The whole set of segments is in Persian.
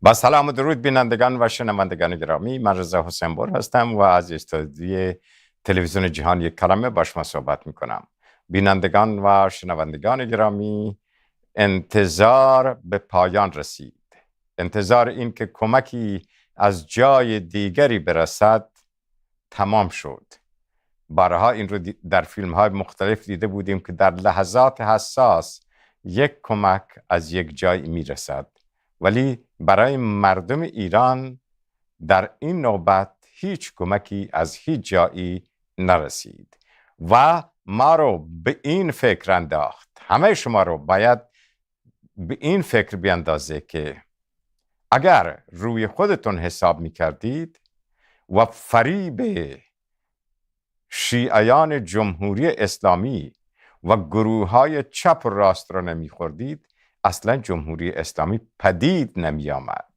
با سلام و درود بینندگان و شنوندگان گرامی، من رضا حسین بر هستم و از استودیوی تلویزیون جهان یک کلمه با شما صحبت میکنم. بینندگان و شنوندگان گرامی، انتظار به پایان رسید. انتظار این که کمکی از جای دیگری برسد تمام شد. بارها این رو در فیلم های مختلف دیده بودیم که در لحظات حساس یک کمک از یک جای میرسد، ولی برای مردم ایران در این نوبت هیچ کمکی از هیچ جایی نرسید و ما رو به این فکر انداخت. همه شما رو باید به این فکر بیندازه که اگر روی خودتون حساب میکردید و فریب شیعیان جمهوری اسلامی و گروه های چپ و راست را نمیخوردید، اصلا جمهوری اسلامی پدید نمی آمد.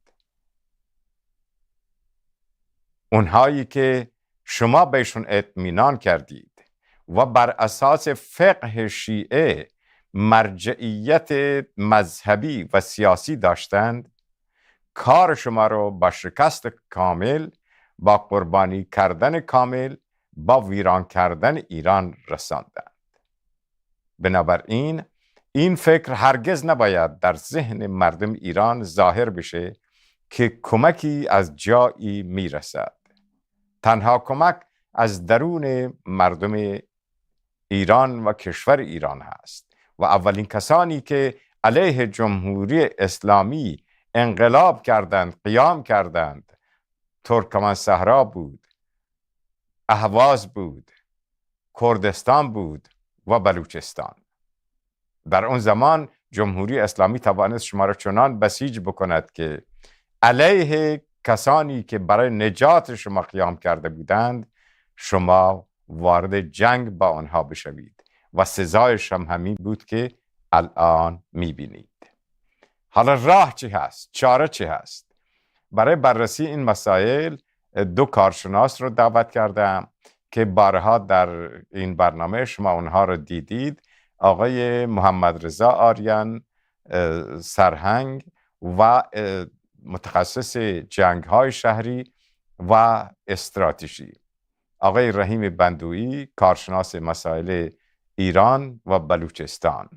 اونهایی که شما بهشون اطمینان کردید و بر اساس فقه شیعه مرجعیت مذهبی و سیاسی داشتند، کار شما رو با شکست کامل، با قربانی کردن کامل، با ویران کردن ایران رساندند. بنابراین این فکر هرگز نباید در ذهن مردم ایران ظاهر بشه که کمکی از جایی میرسد. تنها کمک از درون مردم ایران و کشور ایران هست و اولین کسانی که علیه جمهوری اسلامی انقلاب کردند، قیام کردند، ترکمن صحرا بود، اهواز بود، کردستان بود و بلوچستان. در اون زمان جمهوری اسلامی توانست شما را چنان بسیج بکند که علیه کسانی که برای نجات شما قیام کرده بودند شما وارد جنگ با آنها بشوید و سزایش هم همین بود که الان میبینید. حالا راه چی هست؟ چاره چی هست؟ برای بررسی این مسائل دو کارشناس رو دعوت کردم که بارها در این برنامه شما اونها رو دیدید. آقای محمد رضا آریان سرهنگ و متخصص جنگ‌های شهری و استراتژی، آقای رحیم بندویی کارشناس مسائل ایران و بلوچستان.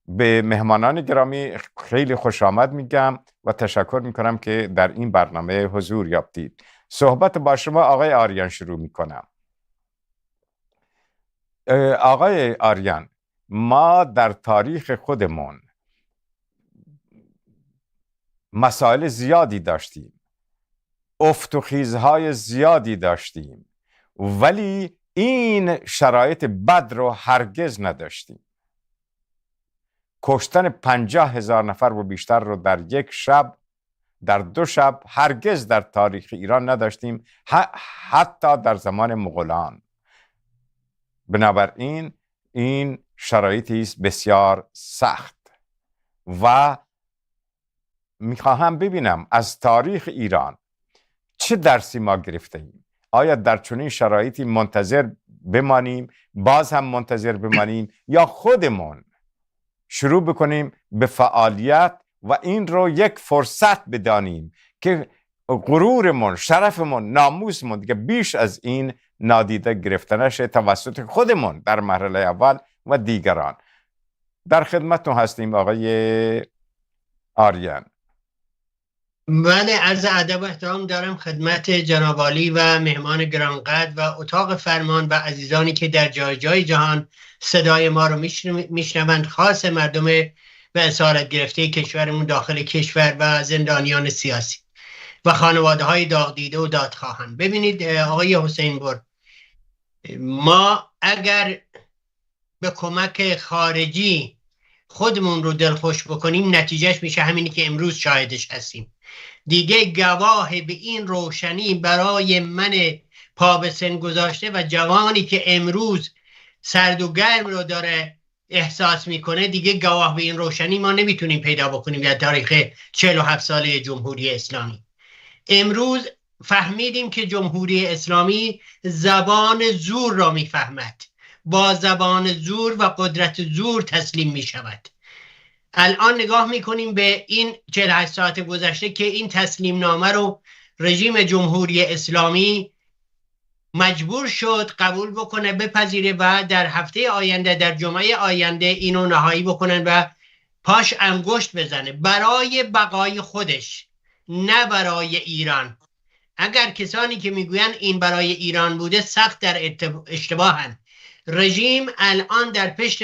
به مهمانان گرامی خیلی خوش آمد میگم و تشکر میکنم که در این برنامه حضور یافتید. صحبت با شما آقای آریان شروع میکنم. آقای آریان، ما در تاریخ خودمون مسائل زیادی داشتیم، افت و خیزهای زیادی داشتیم، ولی این شرایط بد رو هرگز نداشتیم. کشتن 50,000 نفر و بیشتر رو در یک شب، در 2 شب هرگز در تاریخ ایران نداشتیم، حتی در زمان مغولان. بنابراین این شرایطی است بسیار سخت و میخواهم ببینم از تاریخ ایران چه درسی ما گرفته ایم. آیا در چنین شرایطی منتظر بمانیم، باز هم منتظر بمانیم، یا خودمون شروع بکنیم به فعالیت و این رو یک فرصت بدانیم که غرورمون، شرفمون، ناموسمون دیگه بیش از این نادیده گرفته نشه توسط خودمون در مرحله اول و دیگران. در خدمتتون هستیم آقای آریان. بله، عرض ادب و احترام دارم خدمت جناب عالی و مهمان گرانقدر و اتاق فرمان و عزیزانی که در جای جای جهان صدای ما رو میشنوند، خاص مردم به اسارت گرفته کشورمون داخل کشور و زندانیان سیاسی و خانواده های داغ دیده و دادخواهان. ببینید آقای حسین بر، ما اگر به کمک خارجی خودمون رو دلخوش بکنیم، نتیجهش میشه همینی که امروز شاهدش هستیم. دیگه گواه به این روشنی برای من پا به سن گذاشته و جوانی که امروز سرد و گرم رو داره احساس میکنه، دیگه گواه به این روشنی ما نمیتونیم پیدا بکنیم در تاریخ 47 ساله جمهوری اسلامی. امروز فهمیدیم که جمهوری اسلامی زبان زور را میفهمد، با زبان زور و قدرت زور تسلیم میشود. الان نگاه میکنیم به این 48 ساعت گذشته که این تسلیم نامه رو رژیم جمهوری اسلامی مجبور شد قبول بکنه، بپذیره و در هفته آینده، در جمعه آینده اینو نهایی بکنن و پاش انگشت بزنه برای بقای خودش، نه برای ایران. اگر کسانی که میگوین این برای ایران بوده سخت در اشتباهن. رژیم الان در پشت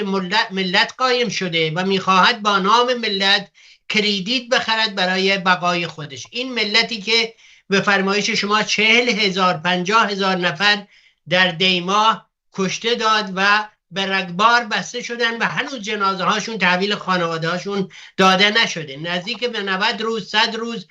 ملت قایم شده و میخواهد با نام ملت کریدیت بخرد برای بقای خودش. این ملتی که به فرمایش شما 40,000 50,000 نفر در دیما کشته داد و به رگبار بسته شدن و هنوز جنازه هاشون تحویل خانواده هاشون داده نشده. نزدیک به 90 روز 100 روز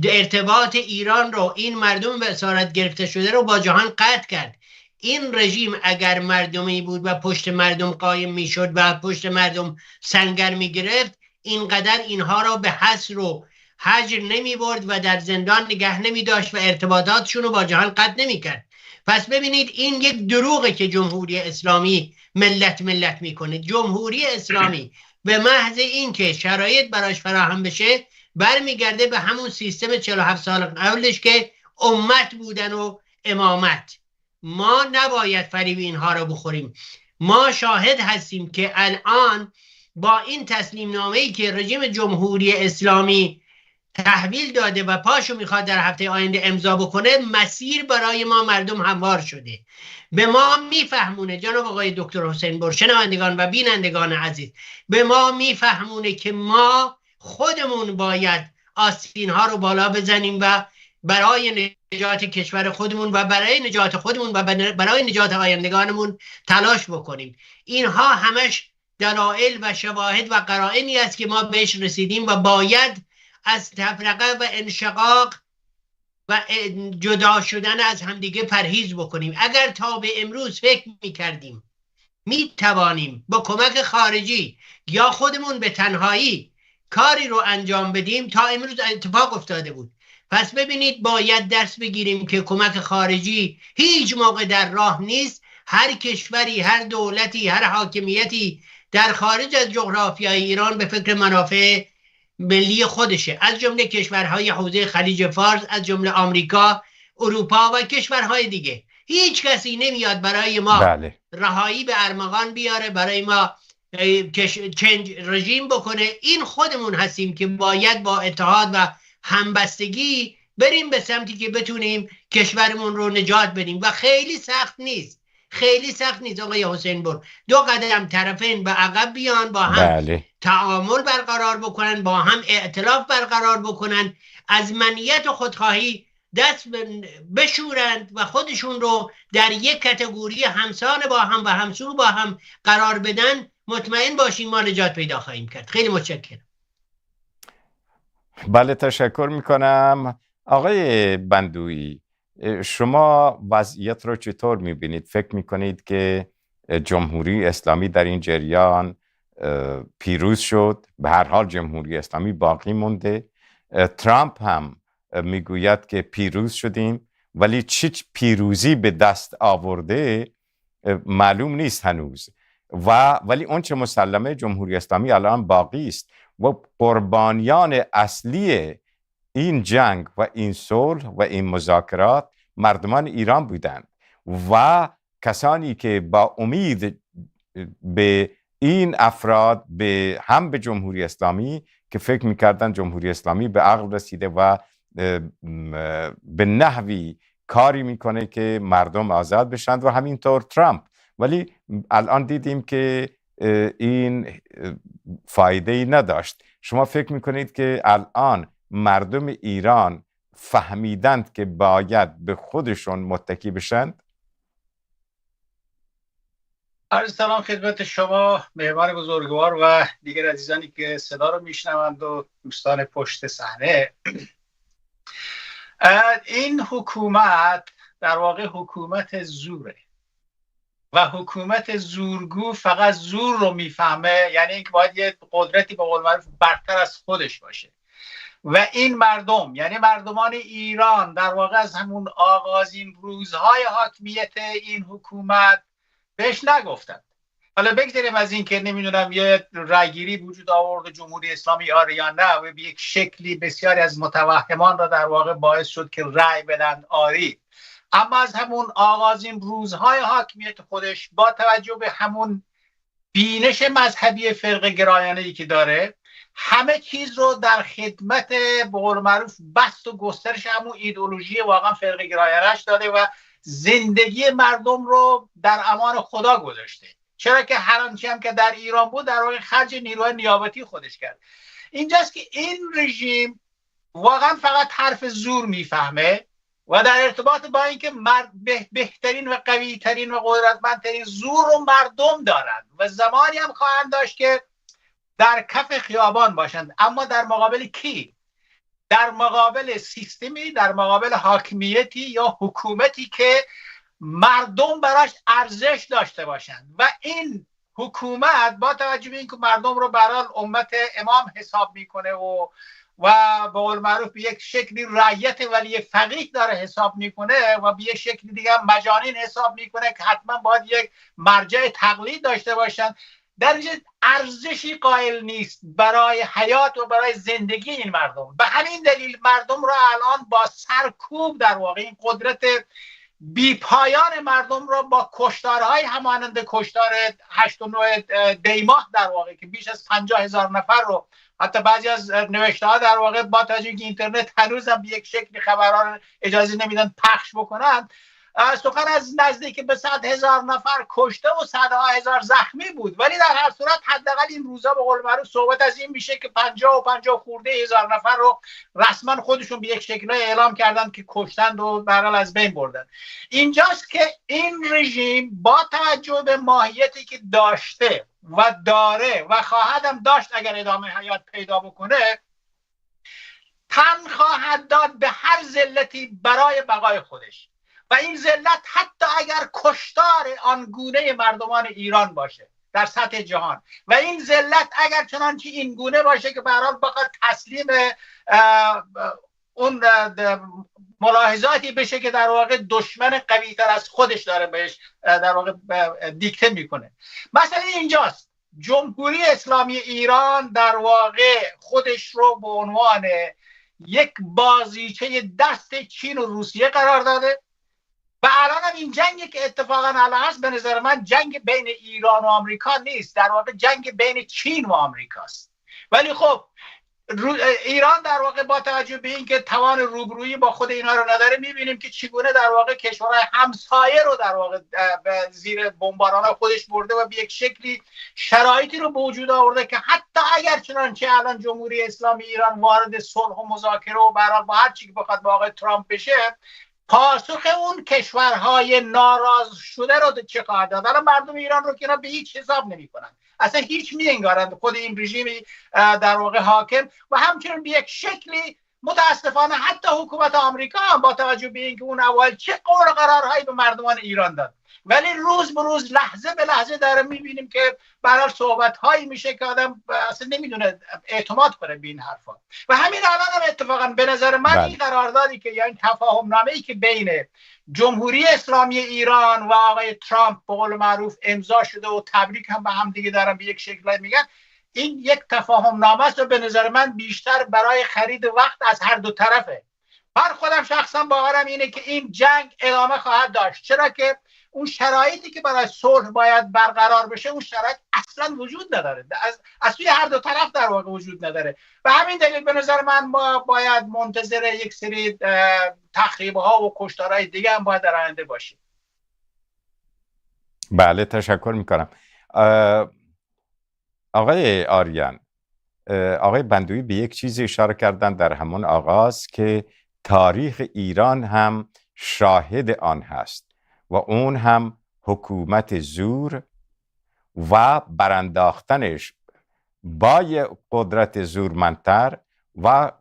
ارتباط ایران رو، این مردم به اسارت گرفته شده رو با جهان قطع کرد. این رژیم اگر مردمی بود و پشت مردم قایم می شد و پشت مردم سنگر می گرفت، اینقدر اینها را به حصر و حجر نمی برد و در زندان نگه نمی داشت و ارتباطاتشون رو با جهان قطع نمی کرد. پس ببینید این یک دروغه که جمهوری اسلامی ملت میکنه. جمهوری اسلامی به محض این که شرایط براش فراهم بشه برمیگرده به همون سیستم 47 سال قبلش که امت بودن و امامت. ما نباید فریب اینها را بخوریم. ما شاهد هستیم که الان با این تسلیم نامه‌ای که رژیم جمهوری اسلامی تحویل داده و پاشو میخواد در هفته آینده امضا بکنه، مسیر برای ما مردم هموار شده. به ما میفهمونه جناب آقای دکتر حسین بر، شنوندگان و بینندگان عزیز، به ما میفهمونه که ما خودمون باید آستین ها رو بالا بزنیم و برای نجات کشور خودمون و برای نجات خودمون و برای نجات آیندگانمون تلاش بکنیم. اینها همش دلایل و شواهد و قرائنی است که ما بهش رسیدیم و باید از تفرقه و انشقاق و جدا شدن از همدیگه پرهیز بکنیم. اگر تا به امروز فکر میکردیم میتوانیم با کمک خارجی یا خودمون به تنهایی کاری رو انجام بدیم، تا امروز اتفاق افتاده بود. پس ببینید باید درس بگیریم که کمک خارجی هیچ موقع در راه نیست. هر کشوری، هر دولتی، هر حاکمیتی در خارج از جغرافیای ایران به فکر منافع ملی خودشه، از جمله کشورهای حوزه خلیج فارس، از جمله آمریکا، اروپا و کشورهای دیگه. هیچ کسی نمیاد برای ما رهایی به ارمغان بیاره، برای ما چنج رژیم بکنه. این خودمون هستیم که باید با اتحاد و همبستگی بریم به سمتی که بتونیم کشورمون رو نجات بدیم و خیلی سخت نیست. خیلی سخت نیست آقای حسین بر. 2 قدم طرفین به عقب بیان، با هم تعامل برقرار بکنن، با هم ائتلاف برقرار بکنن، از منیت و خودخواهی دست بشورند و خودشون رو در یک کتگوری همسان با هم و همسو با هم قرار بدن. مطمئن باشین ما نجات پیدا خواهیم کرد. خیلی متشکرم. بله، تشکر میکنم. آقای بندویی، شما وضعیت رو چطور میبینید؟ فکر میکنید که جمهوری اسلامی در این جریان پیروز شد؟ به هر حال جمهوری اسلامی باقی مونده. ترامپ هم میگوید که پیروز شدیم، ولی چه پیروزی به دست آورده معلوم نیست هنوز. ولی اون چه مسلمه جمهوری اسلامی الان باقی است و قربانیان اصلی این جنگ و این صلح و این مذاکرات مردمان ایران بودند و کسانی که با امید به این افراد هم به جمهوری اسلامی که فکر میکردن جمهوری اسلامی به عقل رسیده و به نحوی کاری میکنه که مردم آزاد بشند و همینطور ترامپ. ولی الان دیدیم که این فایده ای نداشت. شما فکر میکنید که الان مردم ایران فهمیدند که باید به خودشون متکی بشند؟ عرض سلام خدمت شما مهمان بزرگوار و دیگر عزیزانی که صدا رو میشنوند و دوستان پشت صحنه. این حکومت در واقع حکومت زوره و حکومت زورگو فقط زور رو میفهمه، یعنی اینکه باید یه قدرتی به قول معروف برتر از خودش باشه. و این مردم، یعنی مردمان ایران، در واقع از همون آغازین روزهای حاکمیت این حکومت بهش نگفتند. حالا بگذاریم از این که نمیدونم یه رایگیری وجود آورد جمهوری اسلامی آره یا نه و به یک شکلی بسیاری از متوهمان را در واقع باعث شد که رای بدن آری، اما از همون آغازین روزهای حاکمیت خودش با توجه به همون بینش مذهبی فرقه گرایانه‌ای که داره همه چیز رو در خدمت به قول معروف بست و گسترش همون ایدئولوژی واقعا فرقه گرایانه‌اش داده و زندگی مردم رو در امان خدا گذاشته. چرا که هر آنچه هم که در ایران بود در واقع خرج نیروی نیابتی خودش کرد. اینجاست که این رژیم واقعا فقط حرف زور میفهمه و در ارتباط با اینکه بهترین و قوی ترین و قدرتمندترین زور رو مردم دارند و زمانی هم خواهند داشت که در کف خیابان باشند، اما در مقابل کی؟ در مقابل سیستمی، در مقابل حاکمیتی یا حکومتی که مردم براش ارزش داشته باشند و این حکومت با توجه به اینکه مردم رو برای امت امام حساب میکنه و به قول معروف به یک شکلی رعیت ولی فقیه داره حساب میکنه و به یک شکلی دیگه مجانین حساب میکنه که حتما باید یک مرجع تقلید داشته باشن، در اینجا ارزشی قائل نیست برای حیات و برای زندگی این مردم. به همین دلیل مردم رو الان با سرکوب در واقع این قدرت بی پایان مردم را با کشتارهای همانند کشتار 8 و 9 دیماه در واقع که بیش از 50,000 نفر رو حتی بعضی از نوشته ها در واقع با توجه که اینترنت هنوز هم به یک شکلی خبرها اجازه نمیدن پخش بکنن، سخن از نزدیک به 100,000 نفر کشته و صدها هزار زخمی بود. ولی در هر صورت حداقل این روزا به قول معروف صحبت از این میشه که 50 خورده هزار نفر رو رسما خودشون به یک شکل اعلام کردن که کشتند و به هر حال از بین بردن. اینجاست که این رژیم با توجه به ماهیتی که داشته و داره و خواهد هم داشت اگر ادامه حیات پیدا بکنه، تن خواهد داد به هر ذلتی برای بقای خودش و این ذلت حتی اگر کشتار آنگونه مردمان ایران باشه در سطح جهان و این ذلت اگر چنانچه این گونه باشه که به هر حال بخواد تسلیم اون ملاحظاتی بشه که در واقع دشمن قوی تر از خودش داره بهش در واقع دیکته میکنه. مثلا اینجاست جمهوری اسلامی ایران در واقع خودش رو به عنوان یک بازیچه دست چین و روسیه قرار داده و الان هم این جنگی که اتفاقا الان هست به نظر من جنگ بین ایران و آمریکا نیست، در واقع جنگ بین چین و آمریکاست. ولی خب ایران در واقع با توجه به اینکه توان روبرویی با خود اینا رو نداره، میبینیم که چگونه در واقع کشورهای همسایه رو در واقع زیر بمباران خودش برده و به یک شکلی شرایطی رو به وجود آورده که حتی اگر چنانچه الان جمهوری اسلامی ایران وارد صلح و مذاکره و برای با هر چی که بخواد با آقای ترامپ بشه، پاسخ اون کشورهای ناراض شده رو چه خواهد داد؟ الان مردم ایران رو که اینا به هیچ حساب نمی‌کنن، اصلا هیچ می‌انگارند خود این رژیم در واقع حاکم و همچنین به یک شکلی متاسفانه حتی حکومت آمریکا هم با توجه به اینکه اون اول چه قول و قرارهایی به مردمان ایران داد، ولی روز به روز لحظه به لحظه داره می‌بینیم که برای صحبت‌هایی میشه که آدم اصلا نمیدونه اعتماد کنه به این حرفا. و همین الان هم اتفاقا به نظر من این قراردادی که یا این تفاهم‌نامه‌ای که بین جمهوری اسلامی ایران و آقای ترامپ به قول معروف امضا شده و تبریک هم به هم دیگه دارن به یک شکلی میگن، این یک تفاهم‌نامه است و به نظر من بیشتر برای خرید وقت از هر دو طرفه. من خودم شخصا باورم اینه که این جنگ ادامه خواهد داشت، چرا که اون شرایطی که برای صلح باید برقرار بشه اون شرایط اصلا وجود نداره، از توی هر دو طرف در واقع وجود نداره و همین دلیل به نظر من ما باید منتظر یک سری تخریب‌ها و کشتارهای دیگه هم باید در آینده باشیم. بله تشکر میکنم. آقای آریان، آقای بندوی به یک چیزی اشاره کردن در همون آغاز که تاریخ ایران هم شاهد آن هست و اون هم حکومت زور و برانداختنش با قدرت زورمندتر و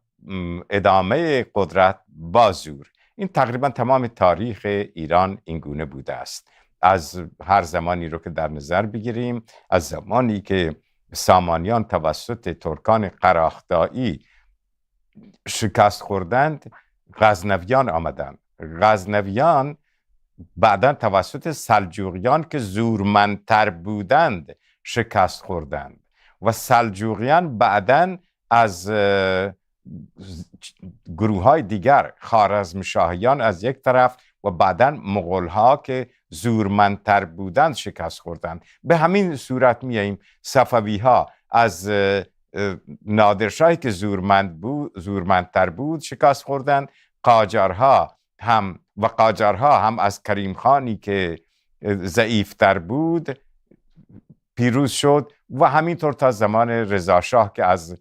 ادامه قدرت با زور. این تقریبا تمام تاریخ ایران اینگونه بوده است. از هر زمانی رو که در نظر بگیریم، از زمانی که سامانیان توسط ترکان قراختایی شکست خوردند، غزنویان آمدند. غزنویان بعدا توسط سلجوقیان که زورمندتر بودند شکست خوردند و سلجوقیان بعدا از گروه های دیگر، خوارزمشاهیان از یک طرف و بعدا مغول ها که زورمندتر بودند شکست خوردند. به همین صورت میاییم صفوی ها از نادرشاهی که زورمندتر بود شکست خوردند، قاجارها هم از کریم خانی که ضعیفتر بود پیروز شد و همینطور تا زمان رضا شاه که از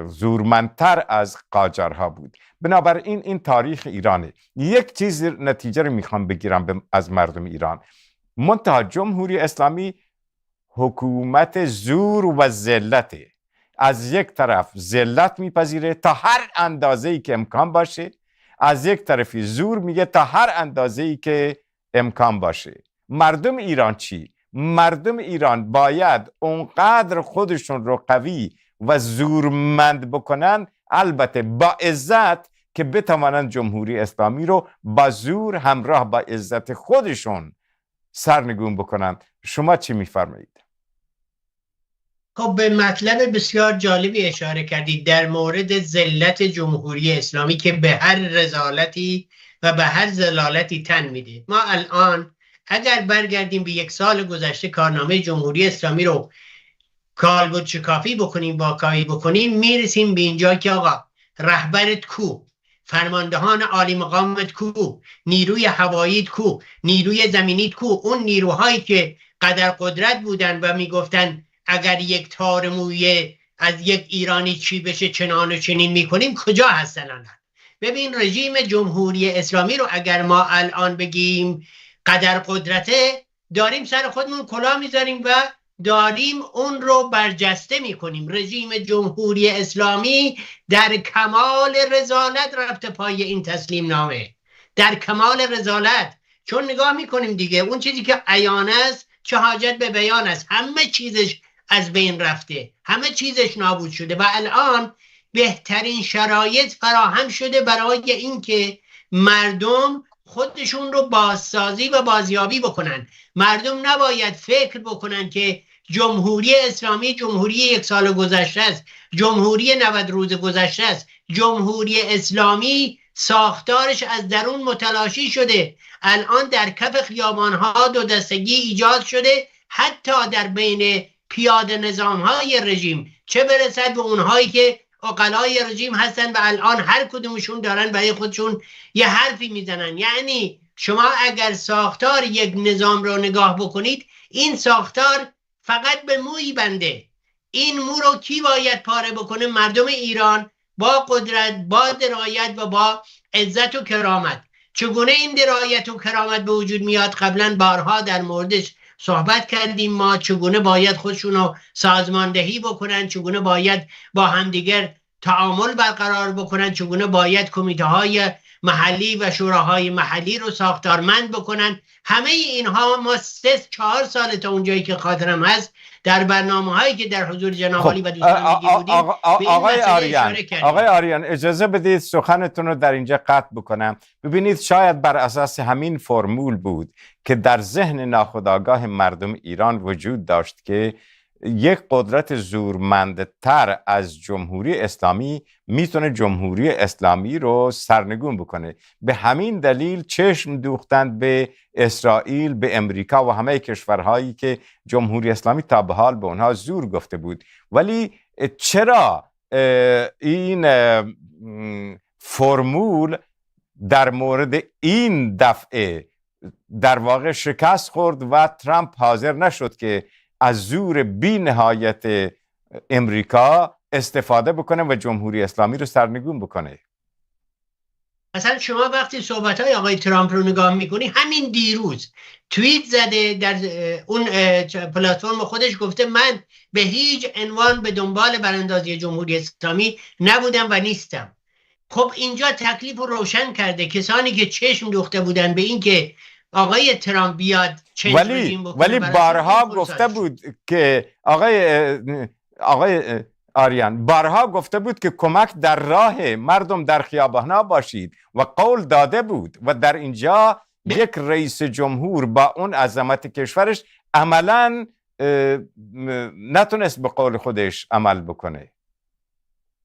زورمندتر از قاجارها بود. بنابراین این تاریخ ایرانه. یک چیز نتیجه رو میخوام بگیرم از مردم ایران، منتها جمهوری اسلامی حکومت زور و ذلته. از یک طرف ذلت میپذیره تا هر اندازه‌ای که امکان باشه، از یک طرفی زور میگه تا هر اندازه‌ای که امکان باشه. مردم ایران چی؟ مردم ایران باید اونقدر خودشون رو قوی و زورمند بکنن، البته با عزت، که بتوانند جمهوری اسلامی رو با زور همراه با عزت خودشون سرنگون بکنن. شما چی میفرمایید؟ خب به مطلب بسیار جالبی اشاره کردید در مورد ذلت جمهوری اسلامی که به هر رذالتی و به هر ضلالتی تن میده. ما الان اگر برگردیم به یک سال گذشته کارنامه جمهوری اسلامی رو کالبد شکافی بکنیم، واکاوی بکنیم، میرسیم به اینجا که آقا رهبرت کو، فرماندهان عالی مقامت کو، نیروی هواییت کو، نیروی زمینیت کو، اون نیروهایی که قدر قدرت بودن و میگفتن اگر یک تار مویه از یک ایرانی چی بشه چنان و چنین میکنیم، کجا هستن الان؟ ببین رژیم جمهوری اسلامی رو اگر ما الان بگیم قدر قدرته، داریم سر خودمون کلاه میذاریم و داریم اون رو برجسته میکنیم. رژیم جمهوری اسلامی در کمال رذالت رفته پای این تسلیم نامه، در کمال رذالت. چون نگاه میکنیم دیگه اون چیزی که عیان است چه حاجت به بیان است، همه چیزش از بین رفته، همه چیزش نابود شده و الان بهترین شرایط فراهم شده برای اینکه مردم خودشون رو بازسازی و بازیابی بکنن. مردم نباید فکر بکنن که جمهوری اسلامی جمهوری یک سال گذشته است، جمهوری 90 روز گذشته است. جمهوری اسلامی ساختارش از درون متلاشی شده. الان در کف خیابانها دو دستگی ایجاد شده، حتی در بین پیاده نظامهای رژیم، چه برسد به اونهایی که عقلای رژیم هستن و الان هر کدومشون دارن برای خودشون یه حرفی میزنن. یعنی شما اگر ساختار یک نظام رو نگاه بکنید، این ساختار فقط به مویی بنده. این مو رو کی باید پاره بکنه؟ مردم ایران با قدرت، با درایت و با عزت و کرامت. چگونه این درایت و کرامت به وجود میاد؟ قبلا بارها در موردش صحبت کردیم. ما چگونه باید خودشون رو سازماندهی بکنن، چگونه باید با همدیگر تعامل برقرار بکنن، چگونه باید کمیته های محلی و شوراهای محلی رو ساختارمند بکنن. همه اینها ما 3-4 سال تا اونجایی که خاطرم هست در برنامه هایی که در حضور جناب عالی و دوستان میگی بودیم آقای آریان اجازه بدید سخنتون رو در اینجا قطع بکنم. ببینید شاید بر اساس همین فرمول بود که در ذهن ناخودآگاه مردم ایران وجود داشت که یک قدرت زورمندتر از جمهوری اسلامی میتونه جمهوری اسلامی رو سرنگون بکنه. به همین دلیل چشم دوختند به اسرائیل، به امریکا و همه کشورهایی که جمهوری اسلامی تا به حال به اونها زور گفته بود. ولی چرا این فرمول در مورد این دفعه در واقع شکست خورد و ترامپ حاضر نشد که از زور بی نهایت امریکا استفاده بکنه و جمهوری اسلامی رو سرنگون بکنه؟ مثلا شما وقتی صحبت‌های آقای ترامپ رو نگاه میکنی، همین دیروز توییت زده، در اون پلتفرم خودش گفته من به هیچ عنوان به دنبال براندازی جمهوری اسلامی نبودم و نیستم. خب اینجا تکلیف رو روشن کرده. کسانی که چشم دوخته بودن به این که آقای ترامپ بیاد ولی بارها گفته بود که آقای آریان بارها گفته بود که کمک در راه، مردم در خیابان‌ها باشید و قول داده بود و در اینجا یک رئیس جمهور با اون عظمت کشورش عملاً نتونست به قول خودش عمل بکنه.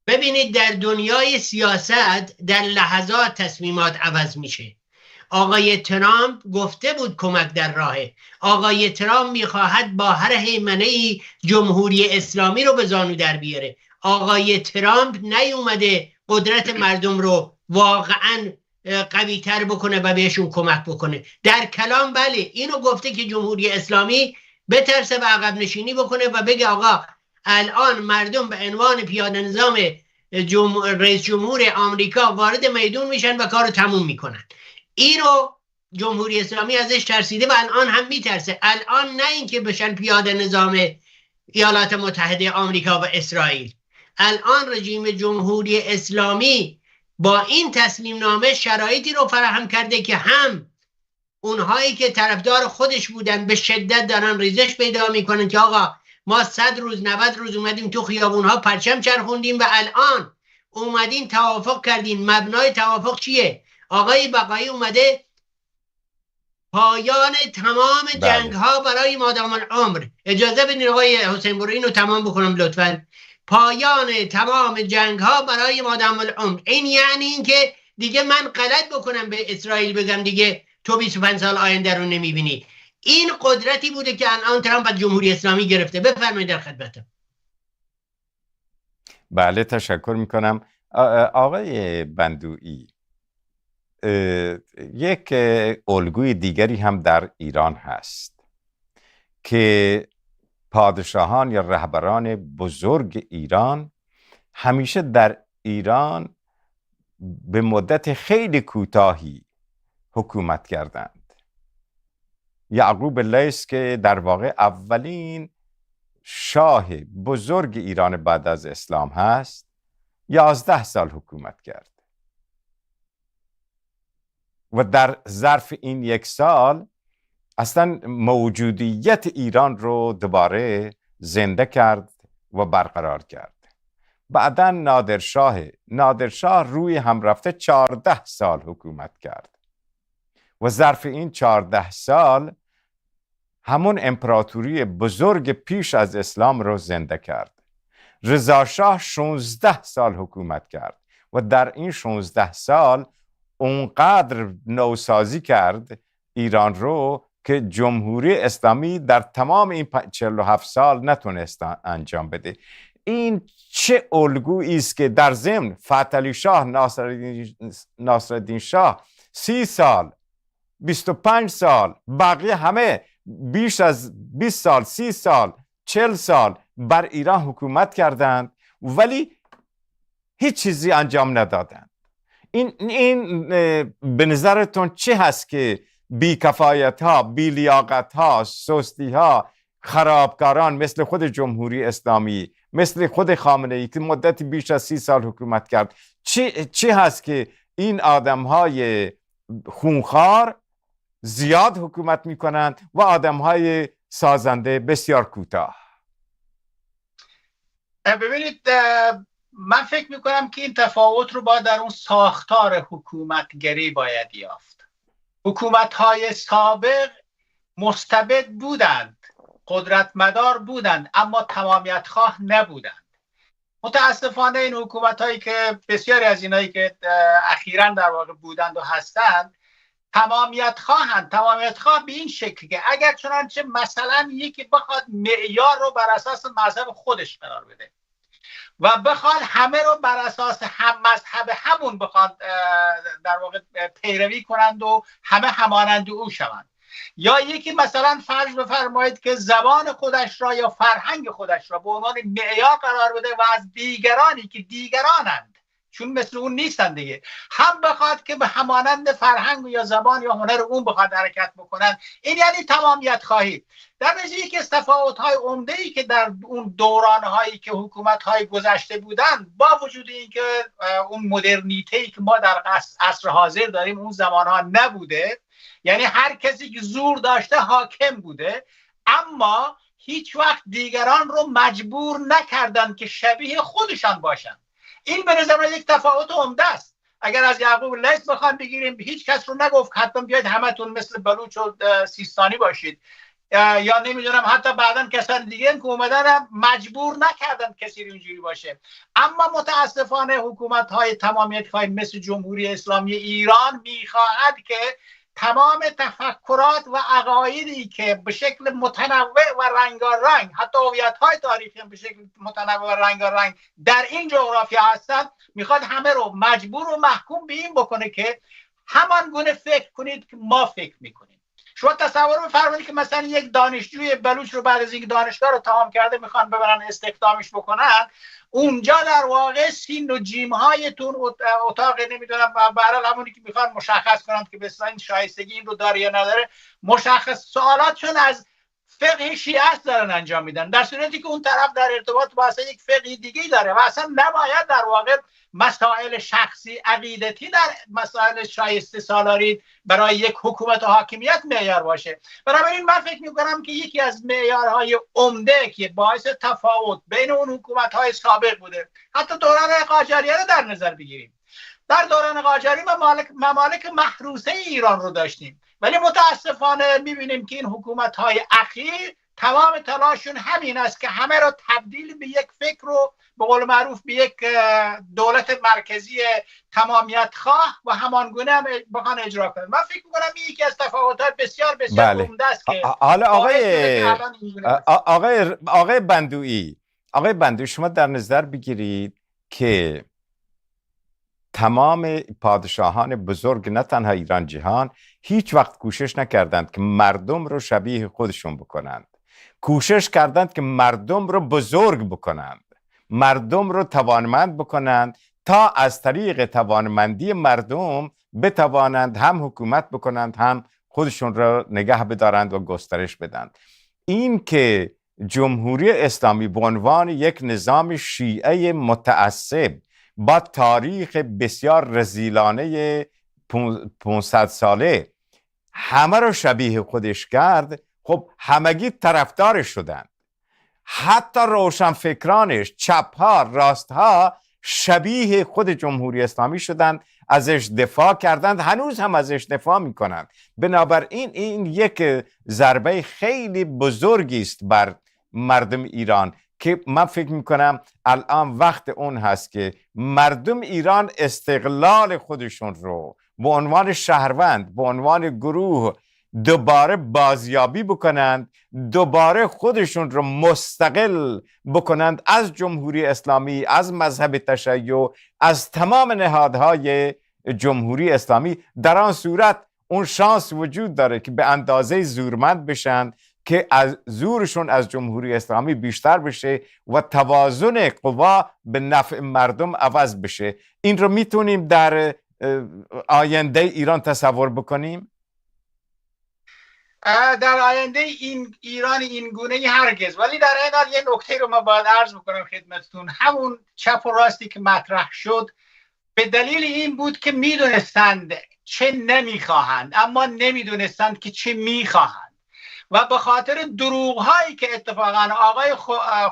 ببینید در دنیای سیاست در لحظات تصمیمات عوض میشه. آقای ترامپ گفته بود کمک در راهه. آقای ترامپ میخواهد با هر هیمنه‌ای جمهوری اسلامی رو به زانو در بیاره. آقای ترامپ نیومده قدرت مردم رو واقعاً قوی تر بکنه و بهشون کمک بکنه. در کلام بله اینو گفته که جمهوری اسلامی بترسه و عقب نشینی بکنه و بگه آقا الان مردم به عنوان پیاده نظام رئیس جمهور آمریکا وارد میدون میشن و کارو تموم میکنن. اینو جمهوری اسلامی ازش ترسیده و الان هم میترسه. الان نه اینکه بشن پیاده نظام ایالات متحده آمریکا و اسرائیل. الان رژیم جمهوری اسلامی با این تسلیم نامه شرایطی رو فراهم کرده که هم اونهایی که طرفدار خودش بودن به شدت دارن ریزش پیدا میکنن که آقا ما 100 روز 90 روز اومدیم تو خیابونها پرچم چرخوندیم و الان اومدین توافق کردین. مبنای توافق چیه؟ آقای بقایی اومده پایان تمام جنگ ها برای مادام العمر. اجازه بدین آقای حسین برو اینو تمام بکنم لطفاً. پایان تمام جنگ ها برای مادام العمر. این یعنی این که دیگه من غلط بکنم به اسرائیل بگم دیگه تو 25 سال آینده رو نمیبینی. این قدرتی بوده که الان ترامپ از جمهوری اسلامی گرفته. بفرمایید در خدمتم. بله تشکر میکنم. آقای بندویی، یک الگوی دیگری هم در ایران هست که پادشاهان یا رهبران بزرگ ایران همیشه در ایران به مدت خیلی کوتاهی حکومت کردند. یعقوب لیث که در واقع اولین شاه بزرگ ایران بعد از اسلام هست 11 سال حکومت کرد و در ظرف این 1 سال اصلا موجودیت ایران رو دوباره زنده کرد و برقرار کرد. بعداً نادرشاه روی هم رفته 14 سال حکومت کرد و ظرف این 14 سال همون امپراتوری بزرگ پیش از اسلام رو زنده کرد. رضا شاه 16 سال حکومت کرد و در این 16 سال اونقدر نوسازی کرد ایران رو که جمهوری اسلامی در تمام این 47 سال نتونست انجام بده. این چه الگویی است که در ضمن فتحعلی شاه، ناصرالدین شاه 30 سال، 25 سال، بقیه همه بیش از 20 سال، 30 سال، 40 سال بر ایران حکومت کردند ولی هیچ چیزی انجام ندادند. این به نظرتون چه هست که بی‌کفایت ها، بی‌لیاقت ها، سستی ها، خرابکاران مثل خود جمهوری اسلامی، مثل خود خامنه ای که مدت بیش از 30 سال حکومت کرد، چه هست که این آدم های خونخوار زیاد حکومت می کنند و آدم های سازنده بسیار کوتاه؟ ببینید من فکر می کنم که این تفاوت رو باید در اون ساختار حکومتگری باید یافت. حکومت‌های سابق مستبد بودند، قدرتمدار بودند، اما تمامیت خواه نبودند. متاسفانه این حکومت‌هایی که بسیاری از اینایی که اخیراً در واقع بودند و هستند تمامیت خواهند. تمامیت خواه به این شکل که اگر چنانچه مثلا یکی بخواد معیار رو بر اساس مذهب خودش قرار بده و بخواد همه رو بر اساس مذهب همون بخواد در واقع پیروی کنند و همه همانند او شوند، یا یکی مثلا فرض بفرمایید که زبان خودش را یا فرهنگ خودش را به عنوان معیار قرار بده و از دیگرانی که دیگرانند چون مثل اون نیستن دیگه هم بخواد که به همانند فرهنگ یا زبان یا هنر اون بخواد حرکت بکنن. این یعنی تمامیت خواهی. در نتیجه یکی از تفاوت‌های عمده‌ای که در اون دوران‌هایی که حکومت‌های گذشته بودن با وجود اینکه اون مدرنیته‌ای که ما در عصر حاضر داریم اون زمان‌ها نبوده، یعنی هر کسی که زور داشته حاکم بوده، اما هیچ وقت دیگران رو مجبور نکردن که شبیه خودشان باشن. این به نظر من یک تفاوت عمده است. اگر از یعقوب لیث بخوام بگیریم هیچ کس رو نگفت حتما بیاید همتون مثل بلوچ و سیستانی باشید، یا نمیدونم حتی بعدا کسان دیگه که اومدن مجبور نکردن کسی اینجوری باشه. اما متاسفانه حکومت های تمامیت خواهی مثل جمهوری اسلامی ایران میخواهد که تمام تفکرات و عقایدی که به شکل متنوع و رنگارنگ، حتی هویت‌های تاریخی هم به شکل متنوع و رنگارنگ در این جغرافیا هستند، میخواد همه رو مجبور و محکوم به این بکنه که همان گونه فکر کنید که ما فکر میکنیم. شما تصور بفرمایید که مثلا یک دانشجوی بلوچ رو بعد از اینکه دانشگاه رو تمام کرده میخوان ببرن استخدامش بکنن، اونجا در واقع سین و جیم هایتون اتاق نمیدونم برای همونی که میخوان مشخص کنند که بسیار این شایستگی این رو داره یا نداره، مشخص سوالاتشون از فقه شیعه است دارن انجام میدن، در صورتی که اون طرف در ارتباط با اصلا یک فقه دیگه داره و اصلا نباید در واقع مسائل شخصی عقیدتی در مسائل شایسته سالاری برای یک حکومت و حاکمیت معیار باشه. بنابراین من فکر میکنم که یکی از معیارهای عمده که باعث تفاوت بین اون حکومت‌های سابق بوده، حتی دوران قاجاریه رو در نظر بگیریم، در دوران قاجاری ممالک محروسه ایران رو داشتیم، ولی متاسفانه میبینیم که این حکومت‌های اخیر تمام تلاششون همین است که همه رو تبدیل به یک فکر رو به قول معروف به یک دولت مرکزی تمامیت خواه و همانگونه هم بخوان اجرا کنن. من فکر می‌کنم این یکی از تفاوت‌های بسیار بسیار عمده است که حالا آقای بندویی، شما در نظر بگیرید که تمام پادشاهان بزرگ نه تنها ایران جهان هیچ وقت کوشش نکردند که مردم رو شبیه خودشون بکنند، کوشش کردند که مردم رو بزرگ بکنند، مردم رو توانمند بکنند تا از طریق توانمندی مردم بتوانند هم حکومت بکنند هم خودشون رو نگه بدارند و گسترش بدند. این که جمهوری اسلامی به عنوان یک نظام شیعه متعصب با تاریخ بسیار رذیلانه 500 ساله همه رو شبیه خودش کرد، خب همگی طرفدارش شدند، حتی روشنفکرانش چپها راستها شبیه خود جمهوری اسلامی شدند، ازش دفاع کردند، هنوز هم ازش دفاع میکنند. بنابراین این یک ضربه خیلی بزرگی است بر مردم ایران که من فکر میکنم الان وقت اون هست که مردم ایران استقلال خودشون رو به عنوان شهروند، به عنوان گروه دوباره بازیابی بکنند، دوباره خودشون رو مستقل بکنند از جمهوری اسلامی، از مذهب تشیع، از تمام نهادهای جمهوری اسلامی. در آن صورت اون شانس وجود داره که به اندازه زورمند بشن که از زورشون از جمهوری اسلامی بیشتر بشه و توازن قوا به نفع مردم عوض بشه. این رو میتونیم در آینده ایران تصور بکنیم؟ در آینده این ایران این گونه هرگز، ولی در این حال یه نکته رو ما باید عرض بکنم خدمتتون. همون چپ و راستی که مطرح شد به دلیل این بود که میدونستند چه نمیخواهند، اما نمیدونستند که چه میخواهند و به خاطر دروغ هایی که اتفاقا آقای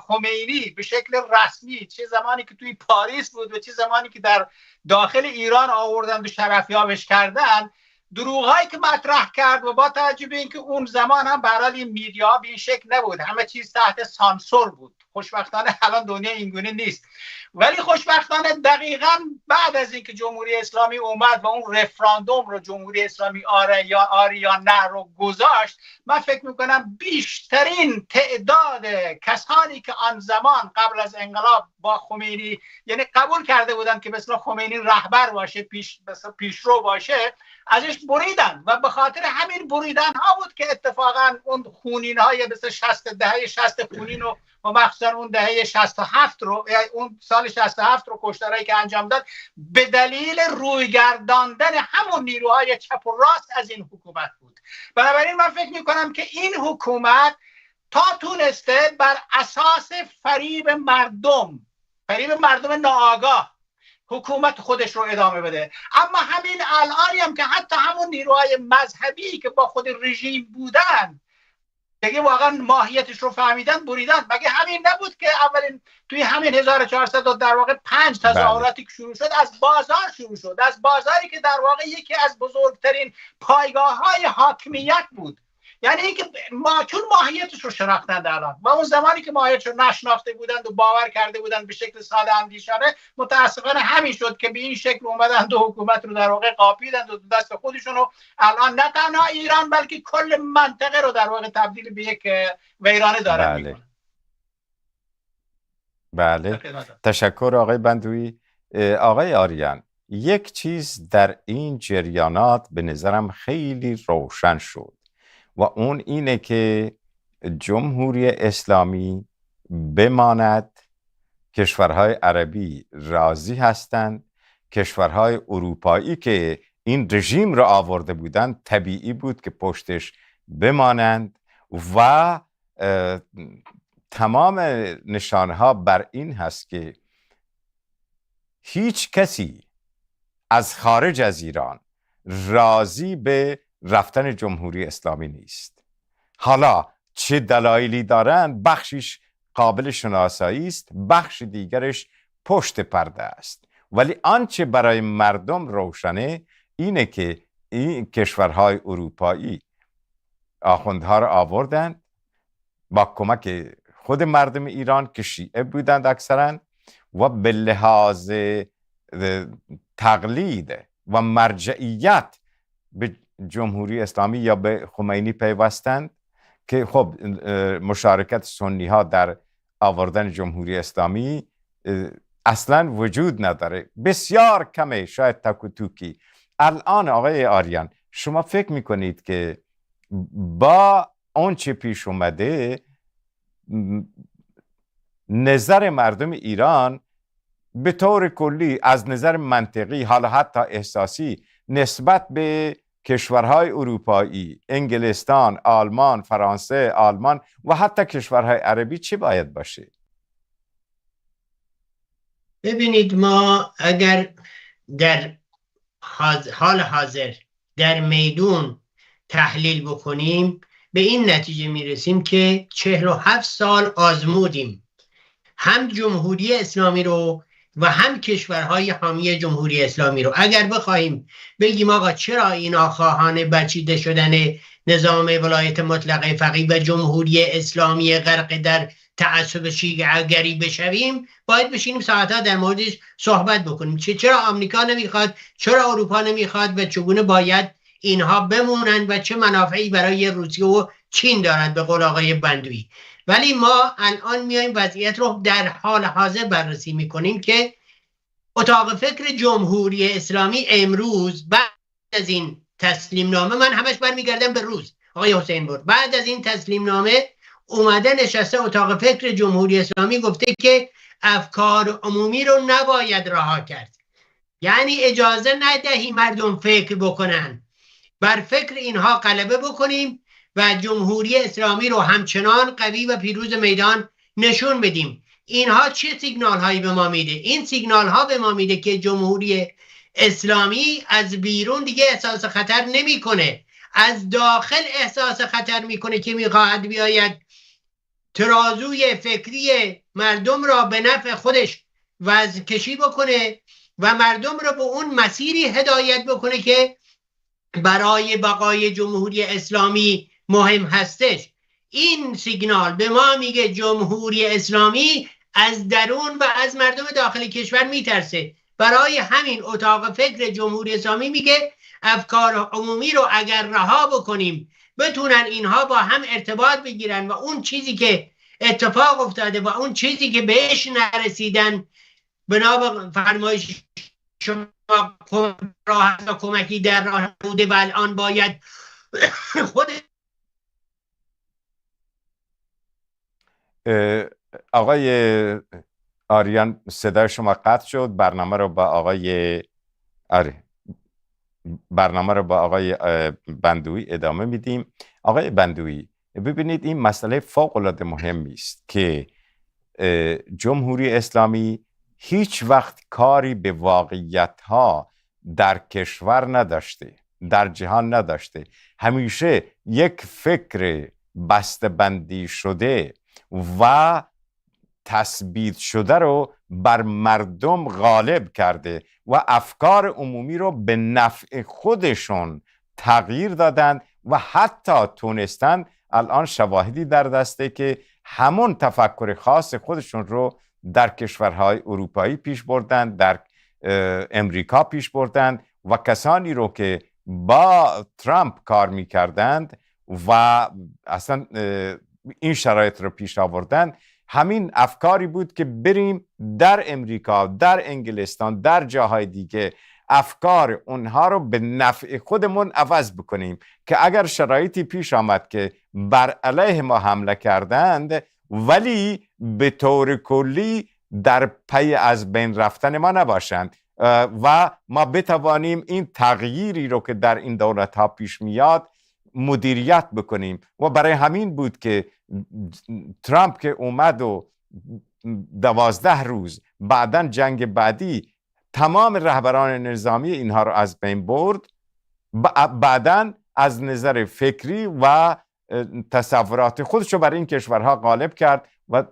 خمینی به شکل رسمی چه زمانی که توی پاریس بود و چه زمانی که در داخل ایران آوردند و شرفیابش کردند، دروغ هایی که مطرح کرد و با توجه به اینکه اون زمان هم برای این میدیا به این شکل نبود، همه چیز تحت سانسور بود. خوشبختانه الان دنیا اینگونه نیست، ولی خوشبختانه دقیقاً بعد از اینکه جمهوری اسلامی اومد و اون رفراندوم رو جمهوری اسلامی آری یا نه رو گذاشت، من فکر میکنم بیشترین تعداد کسانی که آن زمان قبل از انقلاب با خمینی یعنی قبول کرده بودن که مثلا خمینی رهبر باشه، پیشرو باشه، ازش بریدن و به خاطر همین بریدن ها بود که اتفاقا اون خونین های مثل 60 خونین و مخصوصا اون دهه 67 رو، اون سال 67 رو کشتارهایی که انجام داد به دلیل رویگرداندن همون نیروهای چپ و راست از این حکومت بود. بنابراین من فکر میکنم که این حکومت تا تونسته بر اساس فریب مردم ناآگاه حکومت خودش رو ادامه بده. اما همین الانی هم که حتی همون نیروهای مذهبی که با خود رژیم بودن دیگه واقعا ماهیتش رو فهمیدن بریدن. مگه همین نبود که اولین توی همین 1400 در واقع 5 تظاهراتی که شروع شد از بازار شروع شد، از بازاری که در واقع یکی از بزرگترین پایگاه‌های حاکمیت بود. یعنی اینکه چون ماهیتش رو شناختند الان، و اون زمانی که ماهیتش رو نشناخته بودند و باور کرده بودند به شکل ساده اندیشانه، متاسفانه همین شد که به این شکل اومدند و حکومت رو در واقع قاپیدند و دست خودشون رو الان نه تنها ایران بلکه کل منطقه رو در واقع تبدیل به یک ویرانه دارن میکنن. بله، تشکر آقای بندوی. آقای آریان، یک چیز در این جریانات به نظرم خیلی روشن شد و اون اینه که جمهوری اسلامی بماند، کشورهای عربی راضی هستند، کشورهای اروپایی که این رژیم را آورده بودند طبیعی بود که پشتش بمانند و تمام نشانها بر این هست که هیچ کسی از خارج از ایران راضی به رفتن جمهوری اسلامی نیست. حالا چه دلایلی دارند، بخشش قابل شناسایی است، بخش دیگرش پشت پرده است، ولی آنچه برای مردم روشنه اینه که این کشورهای اروپایی آخوندها را آوردند با کمک خود مردم ایران که شیعه بودند اکثرا و به لحاظ تقلید و مرجعیت به جمهوری اسلامی یا به خمینی پیوستند که خب مشارکت سنی ها در آوردن جمهوری اسلامی اصلا وجود نداره، بسیار کمه، شاید تک و توکی. الان آقای آریان شما فکر میکنید که با آنچه پیش اومده نظر مردم ایران به طور کلی از نظر منطقی حالا حتی احساسی نسبت به کشورهای اروپایی، انگلستان، آلمان، فرانسه، آلمان و حتی کشورهای عربی چی باید باشه؟ ببینید، ما اگر در حال حاضر در میدون تحلیل بکنیم به این نتیجه میرسیم که 47 سال آزمودیم هم جمهوری اسلامی رو و هم کشورهای حامی جمهوری اسلامی رو. اگر بخوایم بگیم آقا چرا اینا خواهان بچیده شدن نظام ولایت مطلقه فقیه و جمهوری اسلامی غرق در تعصب شیعه‌گری بشویم، باید بشینیم ساعتها در موردش صحبت بکنیم. چرا آمریکا نمیخواد، چرا اروپا نمیخواد و چگونه باید اینها بمونند و چه منافعی برای روسیه و چین دارند به قول آقای بندوی. ولی ما الان میایم وضعیت رو در حال حاضر بررسی میکنیم که اتاق فکر جمهوری اسلامی امروز بعد از این تسلیم نامه، من همش برمیگردم به روز آقای حسین بر، بعد از این تسلیم نامه اومده نشسته اتاق فکر جمهوری اسلامی گفته که افکار عمومی رو نباید رها کرد. یعنی اجازه ندهی مردم فکر بکنن، بر فکر اینها غلبه بکنیم و جمهوری اسلامی رو همچنان قوی و پیروز میدان نشون بدیم. اینها چه سیگنال هایی به ما میده؟ این سیگنال ها به ما میده که جمهوری اسلامی از بیرون دیگه احساس خطر نمیکنه، از داخل احساس خطر میکنه که میخواهد بیاید ترازوی فکری مردم را به نفع خودش وزن کشی بکنه و مردم را به اون مسیری هدایت بکنه که برای بقای جمهوری اسلامی مهم هستش. این سیگنال به ما میگه جمهوری اسلامی از درون و از مردم داخل کشور میترسه. برای همین اتاق فکر جمهوری اسلامی میگه افکار عمومی رو اگر رها بکنیم بتونن اینها با هم ارتباط بگیرن و اون چیزی که اتفاق افتاده و اون چیزی که بهش نرسیدن بنا فرمایش شما راه کمکی در راه بوده و الان باید خود آقای آریان صدای شما قطع شد. برنامه رو با آقای بندوی ادامه میدیم. آقای بندوی، ببینید این مسئله فوق العاده مهمی است که جمهوری اسلامی هیچ وقت کاری به واقعیت ها در کشور نداشته، در جهان نداشته. همیشه یک فکر بسته‌بندی شده و تثبیت شده رو بر مردم غالب کرده و افکار عمومی رو به نفع خودشون تغییر دادن و حتی تونستن الان شواهدی در دسته که همون تفکر خاص خودشون رو در کشورهای اروپایی پیش بردن، در امریکا پیش بردن و کسانی رو که با ترامپ کار میکردند و اصلا این شرایط رو پیش آوردن همین افکاری بود که بریم در امریکا، در انگلستان، در جاهای دیگه افکار اونها رو به نفع خودمون عوض بکنیم که اگر شرایطی پیش آمد که بر علیه ما حمله کردند ولی به طور کلی در پی از بین رفتن ما نباشند و ما بتوانیم این تغییری رو که در این دولت ها پیش میاد مدیریت بکنیم. و برای همین بود که ترامپ که اومد و 12 روز بعدن جنگ بعدی تمام رهبران نظامی اینها رو از بین برد، بعدن از نظر فکری و تصورات خودش رو برای این کشورها غالب کرد و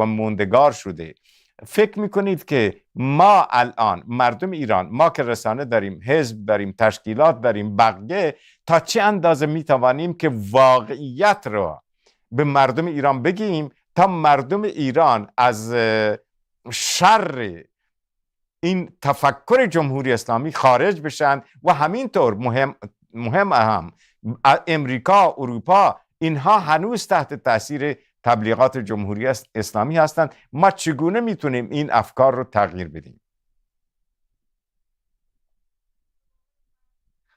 موندگار شده. فکر میکنید که ما الان مردم ایران، ما که رسانه داریم، حزب داریم، تشکیلات داریم، بقیه، تا چه اندازه میتوانیم که واقعیت رو به مردم ایران بگیم تا مردم ایران از شر این تفکر جمهوری اسلامی خارج بشن و همینطور مهم امریکا، اروپا، اینها هنوز تحت تاثیر تبلیغات جمهوری اسلامی هستند. ما چگونه میتونیم این افکار رو تغییر بدیم؟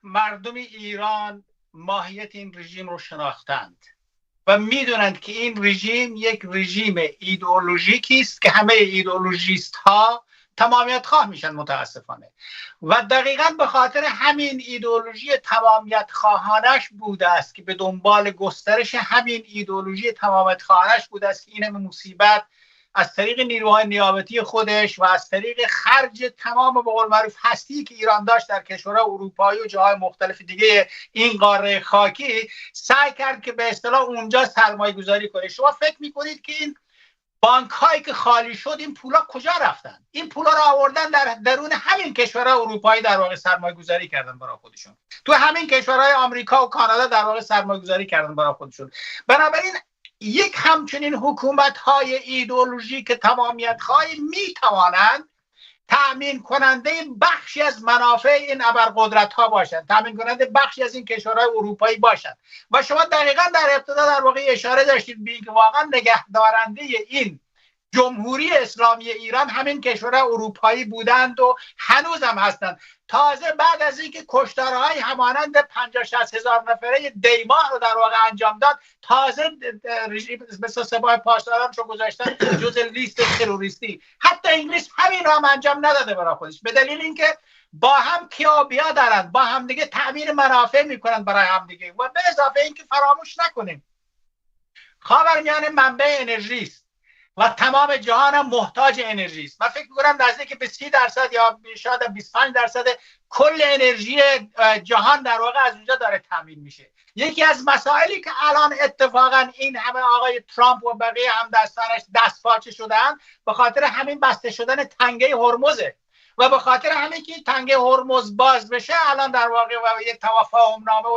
مردم ایران ماهیت این رژیم رو شناختند و میدونند که این رژیم یک رژیم ایدئولوژیکی است که همه ایدئولوژیست ها تمامیت خواه میشن متاسفانه، و دقیقاً به خاطر همین ایدئولوژی تمامیت خواهانش بوده است که به دنبال گسترش همین ایدئولوژی تمامیت خواهانش بوده است که این همه مصیبت از طریق نیروهای نیابتی خودش و از طریق خرج تمام به قول معروف هستی که ایران داشت در کشورهای اروپایی و جاهای مختلف دیگه این قاره خاکی سعی کرد که به اصطلاح اونجا سرمایه گذاری کنه. شما فکر میکنید که این بانک هایی که خالی شد این پولا کجا رفتن؟ این پولا رو آوردن در درون همین کشورهای اروپایی در واقع سرمایه گذاری کردن برای خودشون، تو همین کشورهای آمریکا و کانادا در واقع سرمایه گذاری کردن برای خودشون. بنابراین یک همچنین حکومت های ایدئولوژیک تمامیت خواهی می توانند تأمین کننده بخشی از منافع این ابرقدرت ها باشند، تأمین کننده بخشی از این کشورهای اروپایی باشند. و شما دقیقاً در ابتدا در واقع اشاره داشتید به اینکه واقعا نگهدارنده این جمهوری اسلامی ایران همین کشورهای اروپایی بودند و هنوز هم هستند. تازه بعد از اینکه کشتارهای همانند 50-60 هزار نفره دیماه رو در واقع انجام داد، تازه مثل سپاه پاسدارانش رو گذاشتن جز لیست تروریستی. حتی انگلیس همین رو هم انجام نداده برای خودش، به دلیل اینکه با هم کیابیا دارند، با هم دیگه تأمین منافع میکنند برای هم دیگه. و به اضافه اینکه فراموش نکنیم خاورمیانه منبع انرژی است و تمام جهان هم محتاج انرژی است. من فکر می‌کنم نزدیک به 30% یا شاید 25% کل انرژی جهان در واقع از اونجا داره تامین میشه. یکی از مسائلی که الان اتفاقا این همه آقای ترامپ و بقیه هم دستانش دستپاچه شدن به خاطر همین بسته شدن تنگه هرمزه و به خاطر همین که تنگه هرمز باز بشه الان در واقع یه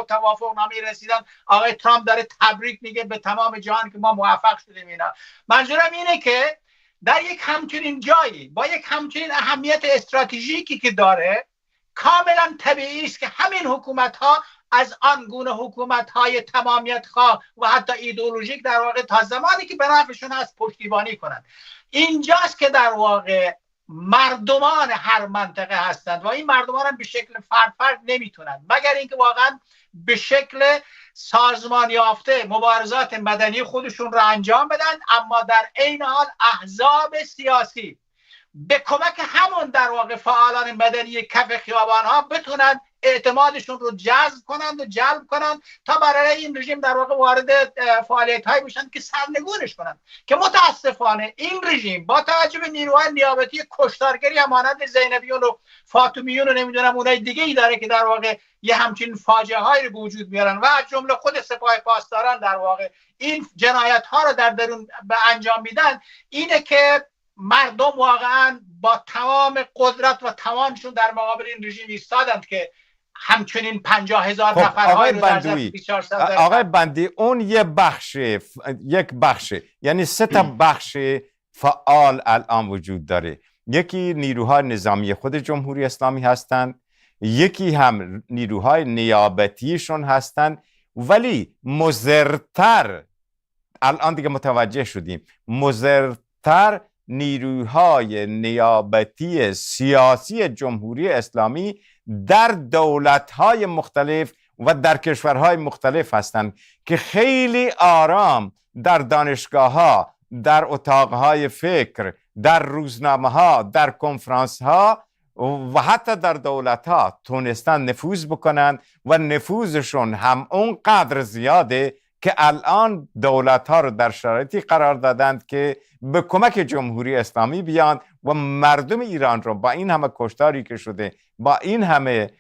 توافقنامه رسیدن. آقای ترامپ داره تبریک میگه به تمام جهان که ما موفق شدیم. اینا منظورم اینه که در یک همچنین جایی با یک همچنین اهمیت استراتژیکی که داره، کاملا طبیعی است که همین حکومت ها از آن گونه حکومت های تمامیت خواه و حتی ایدئولوژیک در واقع تا زمانی که به نفعشون هست پشتیبانی کنند. اینجاست که در واقع مردمان هر منطقه هستند و این مردمان هم به شکل فرد نمیتونند مگر اینکه واقعا به شکل سازمان یافته مبارزات مدنی خودشون رو انجام بدن، اما در عین حال احزاب سیاسی به کمک همون در واقع فعالان مدنی کف خیابان ها بتونن اعتمادشون رو جذب کنند و جلب کنند تا برای این رژیم در واقع وارد فعالیت‌هایی بشن که سرنگونش کنند. که متاسفانه این رژیم با توجه به نیروهای نیابتی کشتارگری مانند زینبیون و فاطمیون و نمیدونم اونای دیگه ای داره که در واقع یه همچین فاجعه هایی رو به وجود میارن و از جمله خود سپاه پاسداران در واقع این جنایت ها رو در درون به انجام میدن، اینه که مردم واقعا با تمام قدرت و توانشون در مقابل این رژیم ایستادند که همچنین 50,000 نفرهای رو در ظرف 24 ساعت. آقای بندی اون یک بخش یعنی 3 تا بخش فعال الان وجود داره. یکی نیروهای نظامی خود جمهوری اسلامی هستند، یکی هم نیروهای نیابتیشون هستند، ولی مضرتر، الان دیگه متوجه شدیم، مضرتر نیروهای نیابتی سیاسی جمهوری اسلامی در دولت‌های مختلف و در کشورهای مختلف هستند که خیلی آرام در دانشگاه‌ها، در اتاقهای فکر، در روزنامه‌ها، در کنفرانس‌ها و حتی در دولت‌ها تونستن نفوذ بکنن و نفوذشون هم اونقدر زیاده که الان دولت‌ها رو در شرایطی قرار دادند که به کمک جمهوری اسلامی بیان و مردم ایران رو با این همه کشتاری که شده، با این همه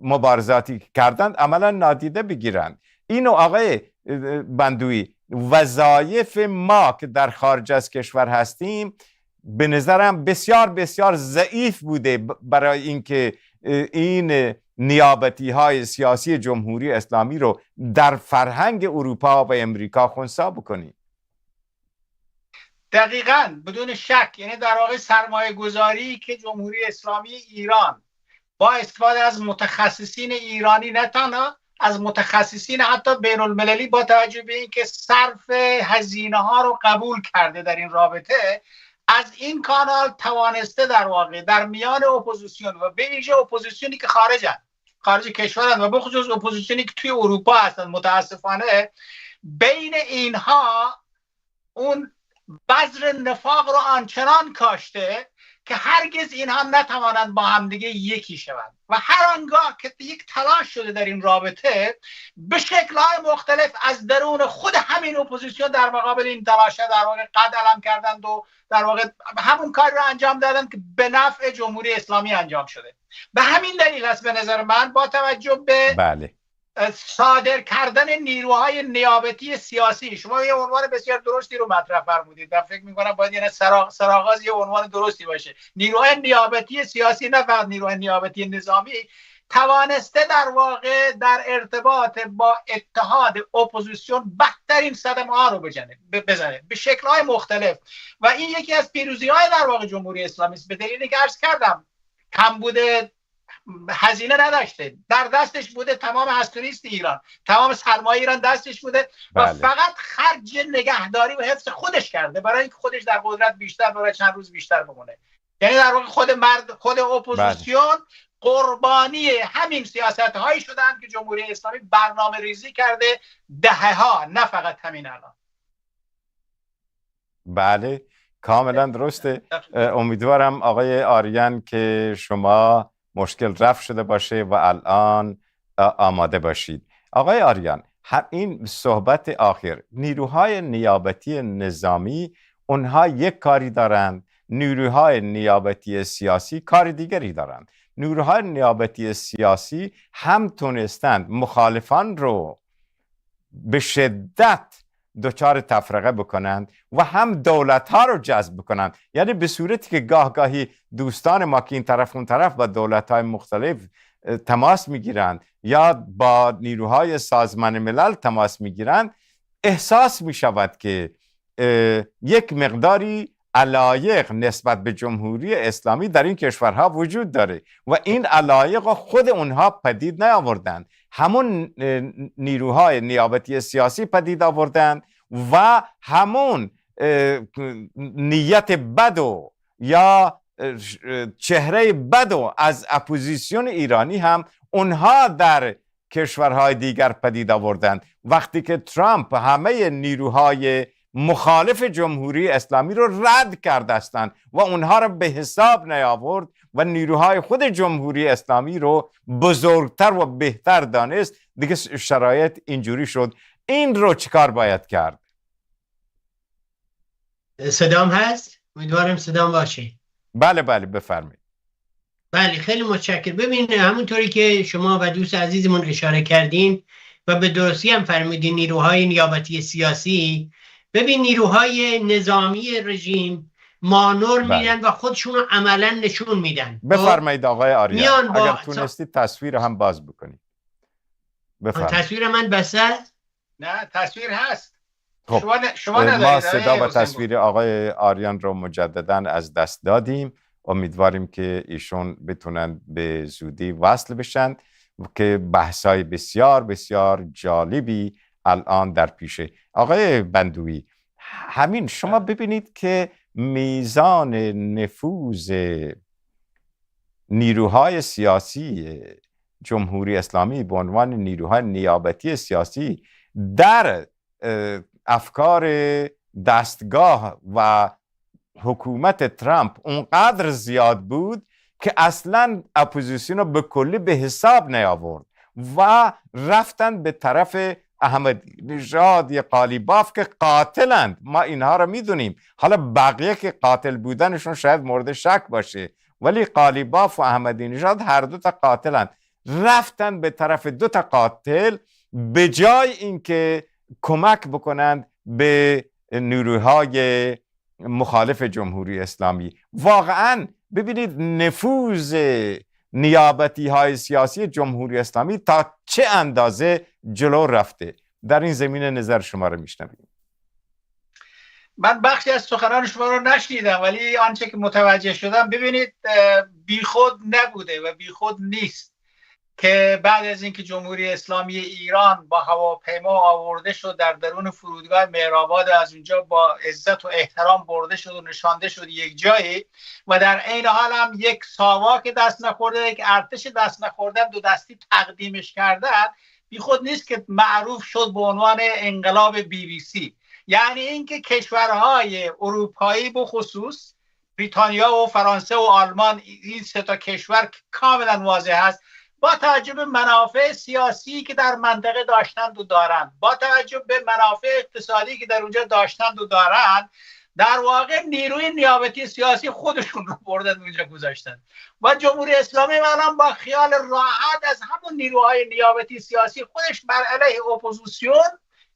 مبارزاتی که کردند، عملا نادیده بگیرند. اینو آقای بندوی، وظایف ما که در خارج از کشور هستیم به نظرم بسیار بسیار ضعیف بوده برای اینکه این نیابتی های سیاسی جمهوری اسلامی رو در فرهنگ اروپا و امریکا خنثی بکنیم. دقیقاً، بدون شک. یعنی در واقع سرمایه گذاری که جمهوری اسلامی ایران با استفاده از متخصصین ایرانی، نه تنها از متخصصین حتی بین المللی، با توجه به اینکه صرف هزینه ها رو قبول کرده در این رابطه، از این کانال توانسته در واقع در میان اپوزیسیون و به ویژه اپوزیسیونی که خارج کشورند و بخصوص اپوزیسیونی که توی اروپا هستند، متاسفانه بین اینها اون بذر نفاق رو آنچنان کاشته که هرگز اینها نتوانند با همدیگه یکی شوند و هر آنگاه که یک تلاش شده در این رابطه به شکل‌های مختلف از درون خود همین اپوزیسیون در مقابل این تلاش در واقع قد علم کردند و در واقع همون کار رو انجام دادند که به نفع جمهوری اسلامی انجام شده. به همین دلیل است به نظر من با توجه به صادر کردن نیروهای نیابتی سیاسی، شما یه عنوان بسیار درستی رو مطرح فرمودید و فکر می‌کنم باید یعنی سرآغاز یه عنوان درستی باشه. نیروهای نیابتی سیاسی، نه فقط نیروهای نیابتی نظامی، توانسته در واقع در ارتباط با اتحاد اپوزیسیون بهترین صدمه‌ها رو بزنه به شکل‌های مختلف و این یکی از پیروزی‌های در واقع جمهوری اسلامی است. به دلیلی که عرض کردم کم بوده، هزینه نداشته، در دستش بوده تمام هستونیست ایران، تمام سرمایه ایران دستش بوده و فقط خرج نگهداری و حفظ خودش کرده برای اینکه خودش در قدرت بیشتر برای چند روز بیشتر بمونه. یعنی در واقع خود اپوزیسیون قربانی همین سیاست هایی شدن که جمهوری اسلامی برنامه ریزی کرده دهه‌ها، نه فقط همین الان. بله، کاملا درسته. امیدوارم آقای آریان که شما مشکل رفع شده باشه و الان آماده باشید. آقای آریان، این صحبت آخر، نیروهای نیابتی نظامی اونها یک کاری دارند، نیروهای نیابتی سیاسی کار دیگری دارند. نیروهای نیابتی سیاسی هم تونستند مخالفان رو به شدت دچار تفرقه بکنند و هم دولت ها رو جذب بکنند. یعنی به صورتی که گاهی دوستان ما که این طرف اون طرف با دولت های مختلف تماس میگیرند یا با نیروهای سازمان ملل تماس میگیرند، احساس میشود که یک مقداری علایق نسبت به جمهوری اسلامی در این کشورها وجود داره و این علایق خود اونها پدید نیاوردند، همون نیروهای نیابتی سیاسی پدید آوردند و همون نیت بدو یا چهره بدو از اپوزیسیون ایرانی هم اونها در کشورهای دیگر پدید آوردند. وقتی که ترامپ همه نیروهای مخالف جمهوری اسلامی رو رد کرده هستند و اونها رو به حساب نیاورد و نیروهای خود جمهوری اسلامی رو بزرگتر و بهتر دانست. دیگه شرایط اینجوری شد. این رو چیکار باید کرد؟ صدام هست؟ امیدوارم صدام باشه. بله بفرمایید. بله خیلی متشکرم. ببین همونطوری که شما و دوست عزیزمون اشاره کردین و به درستی هم فرمودین نیروهای نیابتی سیاسی، ببین نیروهای نظامی رژیم مانور میدن و خودشون رو عملا نشون میدن. بفرمایید آقای آریان، اگر تونستید تصویر هم باز بکنید. بفرمایید. تصویر من بسته؟ نه تصویر هست. خب. شما ما صدا و تصویر آقای آریان رو مجددا از دست دادیم. امیدواریم که ایشون بتونن به زودی وصل بشن که بحثای بسیار بسیار جالبی الان در پیشه. آقای بندوی، همین شما ببینید که میزان نفوذ نیروهای سیاسی جمهوری اسلامی به عنوان نیروهای نیابتی سیاسی در افکار دستگاه و حکومت ترامپ اونقدر زیاد بود که اصلا اپوزیسیون رو به کلی به حساب نیاورد و رفتن به طرف احمد نژاد یا قالیباف که قاتلند. ما اینها رو میدونیم. حالا بقیه که قاتل بودنشون شاید مورد شک باشه، ولی قالیباف و احمدی نژاد هر دو تا قاتلند. رفتن به طرف دو تا قاتل به جای اینکه کمک بکنند به نیروهای مخالف جمهوری اسلامی. واقعا ببینید نفوذ نیابتی های سیاسی جمهوری اسلامی تا چه اندازه جلو رفته. در این زمینه نظر شما رو میشنویم. من بخشی از سخنان شما رو نشنیدم، ولی آنچه که متوجه شدم، ببینید بیخود نبوده و بیخود نیست که بعد از اینکه جمهوری اسلامی ایران با هواپیما آورده شد در درون فرودگاه مهرآباد، از اونجا با عزت و احترام برده شد و نشانده شد یک جایی و در عین حال هم یک ساواک دست نخورده، یک ارتش دست نخورده دو دستی تقدیمش کردن، بیخود نیست که معروف شد به عنوان انقلاب BBC. یعنی اینکه کشورهای اروپایی به خصوص بریتانیا و فرانسه و آلمان، این سه تا کشور کاملا واضح هست، با توجه به منافع سیاسی که در منطقه داشتند و دارند، با توجه به منافع اقتصادی که در اونجا داشتند و دارند، در واقع نیروی نیابتی سیاسی خودشون رو بردن اونجا گذاشتن و جمهوری اسلامی الان با خیال راحت از همون نیروهای نیابتی سیاسی خودش بر علیه اپوزیسیون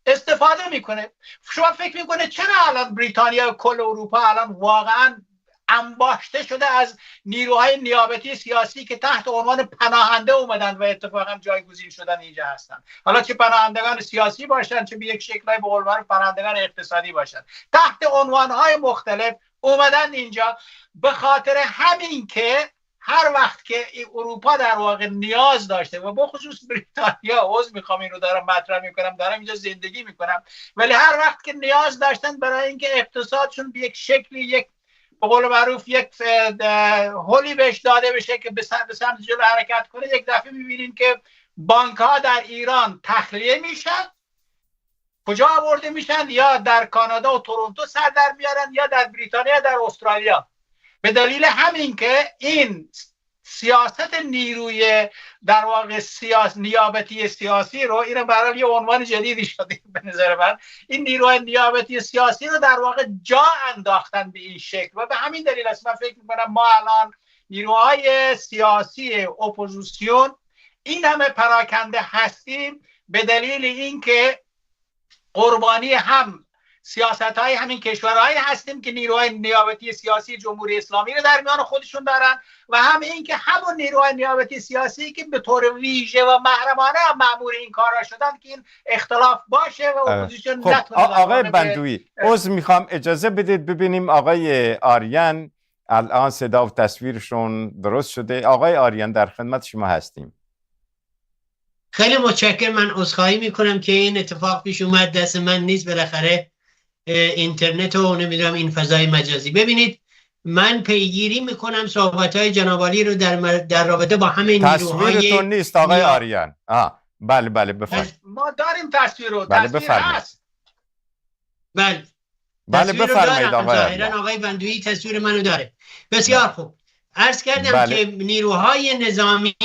استفاده میکنه. شما فکر میکنه چرا الان بریتانیا و کل اروپا الان واقعا انباشته شده از نیروهای نیابتی سیاسی که تحت عنوان پناهنده اومدن و اتفاقا جایگزین شدن اینجا هستن؟ حالا چه پناهندگان سیاسی باشن، چه به یک شکلای به قول معروف پناهندگان اقتصادی باشن، تحت عنوانهای مختلف اومدن اینجا به خاطر همین که هر وقت که اروپا در واقع نیاز داشته و به خصوص بریتانیا، عذر میخوام این رو دارم مطرح میکنم، دارم اینجا زندگی میکنم، ولی هر وقت که نیاز داشتن برای اینکه اقتصادشون به یک شکلی، یک به قول معروف یک هولی بهش داده بشه که به سمت جلو حرکت کنه، یک دفعه میبینیم که بانک ها در ایران تخلیه میشن. کجا آورده میشن؟ یا در کانادا و تورنتو سر در میارن، یا در بریتانیا، در استرالیا. به دلیل همین که این سیاست نیروی در واقع نیابتی سیاسی رو، اینو برای یه عنوان جدیدی شده به نظر من، این نیروی نیابتی سیاسی رو در واقع جا انداختن به این شکل و به همین دلیل است من فکر میکنم ما الان نیروهای سیاسی اپوزیسیون این همه پراکنده هستیم به دلیل اینکه قربانی هم سیاست‌های همین کشورهایی هستیم که نیروهای نیابتی سیاسی جمهوری اسلامی رو در میان خودشون دارن و هم این که همون نیروهای نیابتی سیاسی که به طور ویژه و محرمانه هم مأمور این کارا شدن که این اختلاف باشه و اپوزیسیون نتونه. آقای بندوی عذر میخوام اجازه بدید ببینیم آقای آریان الان صدا و تصویرشون درست شده. آقای آریان در خدمت شما هستیم. خیلی متشکرم. من عذرخواهی میکنم که این اتفاق پیش اومد، دست من نیست، بالاخره اینترنت و نمیدونم این فضای مجازی. ببینید من پیگیری میکنم صحبت‌های جناب عالی رو در رابطه با همین نیروهای. تصویرتون نیست آقای آریان. بله بفرمایید. ما داریم تصویر رو. بله تصویر بفرمایید. هست. بله بله تصویر رو بفرمایید دارم. آقای ظاهرا آریان. آقای بندویی تصویر منو داره. بسیار خوب. عرض کردم بله. که نیروهای نظامی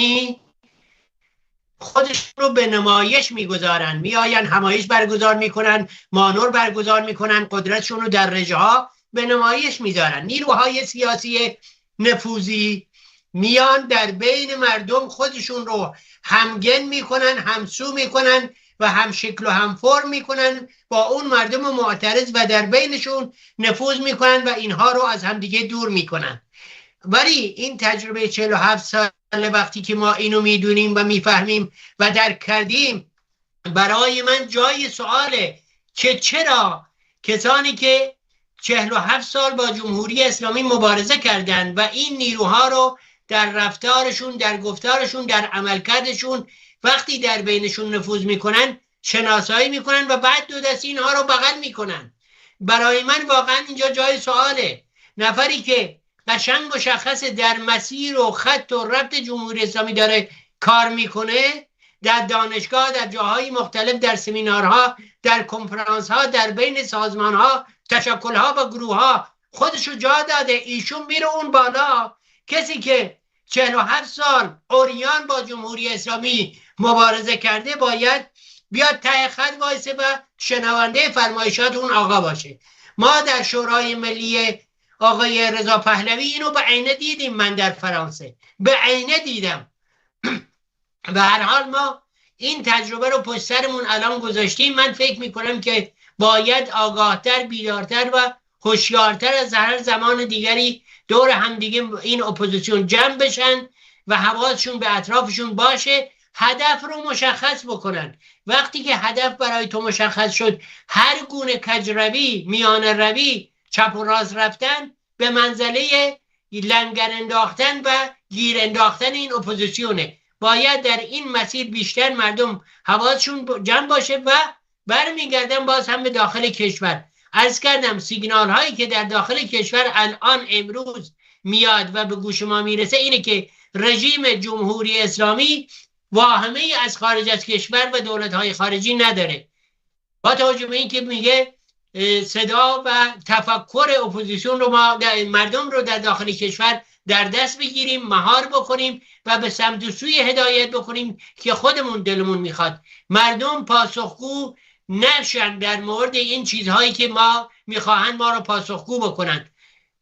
خودشون رو به نمایش میگذارن، میآین همایش برگزار میکنن، مانور برگزار میکنن، قدرتشون رو در رژه ها به نمایش میذارن. نیروهای سیاسی نفوذی میان در بین مردم خودشون رو همگن میکنن، همسو میکنن و هم شکل و هم فرم میکنن با اون مردم معترض و در بینشون نفوذ میکنن و اینها رو از همدیگه دور میکنن. ولی این تجربه 47 سال وقتی که ما اینو میدونیم و میفهمیم و درک کردیم، برای من جای سواله که چرا کسانی که 47 سال با جمهوری اسلامی مبارزه کردن و این نیروها رو در رفتارشون، در گفتارشون، در عملکردشون وقتی در بینشون نفوذ میکنن شناسایی میکنن و بعد دو دستی اینها رو بغل میکنن. برای من واقعا اینجا جای سواله. نفری که قشنگ مشخصه در مسیر و خط و ربط جمهوری اسلامی داره کار میکنه، در دانشگاه، در جاهای مختلف، در سمینارها، در کنفرانسها، در بین سازمانها، تشکلها و گروهها خودشو جا داده. ایشون میره اون بالا. کسی که 47 سال عریان با جمهوری اسلامی مبارزه کرده باید بیاد ته خط وایسه و شنونده فرمایشات اون آقا باشه. ما در شورای ملی آقای رضا پهلوی اینو به عینه دیدیم. من در فرانسه به عینه دیدم. و هر حال ما این تجربه رو پشت سرمون الان گذاشتیم. من فکر میکنم که باید آگاهتر، بیدارتر و هوشیارتر از هر زمان دیگری دور همدیگه این اپوزیسیون جمع بشن و حواسشون به اطرافشون باشه، هدف رو مشخص بکنن. وقتی که هدف برای تو مشخص شد، هر گونه کجروی، میانه روی، چپ و راست رفتن به منزله لنگر انداختن و گیر انداختن این اپوزیسیونه. باید در این مسیر بیشتر مردم حواسشون جمع باشه و برمیگردن باز هم به داخل کشور. عرض کردم سیگنال هایی که در داخل کشور الان امروز میاد و به گوش ما میرسه اینه که رژیم جمهوری اسلامی واهمه ای از خارج از کشور و دولت های خارجی نداره. با توجه به این که میگه صدا و تفکر اپوزیسیون رو ما مردم رو در داخل کشور در دست بگیریم، مهار بکنیم و به سمت و سوی هدایت بکنیم که خودمون دلمون میخواد. مردم پاسخگو نشن در مورد این چیزهایی که ما میخواهن ما رو پاسخگو بکنن.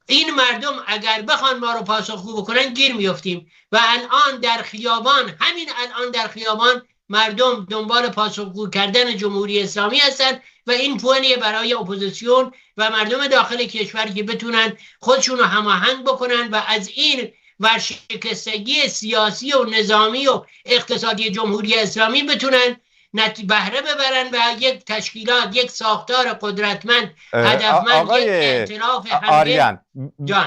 این مردم اگر بخوان ما رو پاسخگو بکنن گیر میفتیم و الان در خیابان، همین الان در خیابان مردم دنبال پاسخگو کردن جمهوری اسلامی هستن و این پوانیه برای اپوزیسیون و مردم داخل کشور که بتونن خودشون رو هماهنگ بکنن و از این ورشکستگی سیاسی و نظامی و اقتصادی جمهوری اسلامی بتونن بهره ببرن و یک تشکیلات، یک ساختار قدرتمند، هدفمند، یک ائتلاف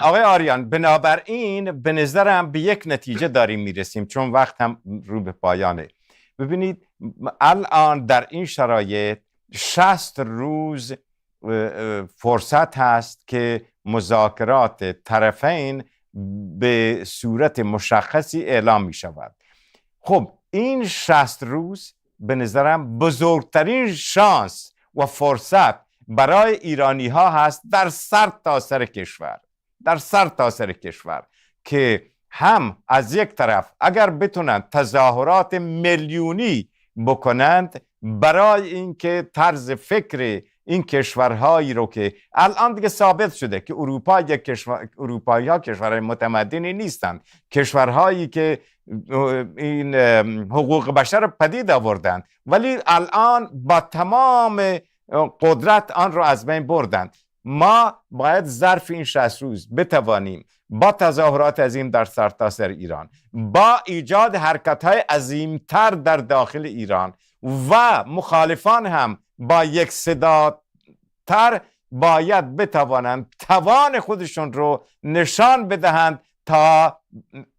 آقای آریان، بنابراین به نظرم به یک نتیجه داریم میرسیم چون وقت هم رو به پایانه. ببینید الان در این شرایط 60 روز فرصت هست که مذاکرات طرفین به صورت مشخصی اعلام می شود. خب این 60 روز به نظرم بزرگترین شانس و فرصت برای ایرانی ها هست در سر تا سر کشور که هم از یک طرف اگر بتونند تظاهرات میلیونی بکنند برای اینکه طرز فکر این کشورهایی رو که الان دیگه ثابت شده که اروپایی ها کشورهای متمدنی نیستند، کشورهایی که این حقوق بشر پدید آوردند ولی الان با تمام قدرت آن رو از بین بردند. ما باید ظرف این 60 روز بتوانیم با تظاهرات عظیم در سرتاسر ایران، با ایجاد حرکت‌های عظیمتر در داخل ایران و مخالفان هم با یک صدا تر باید بتوانند توان خودشون رو نشان بدهند تا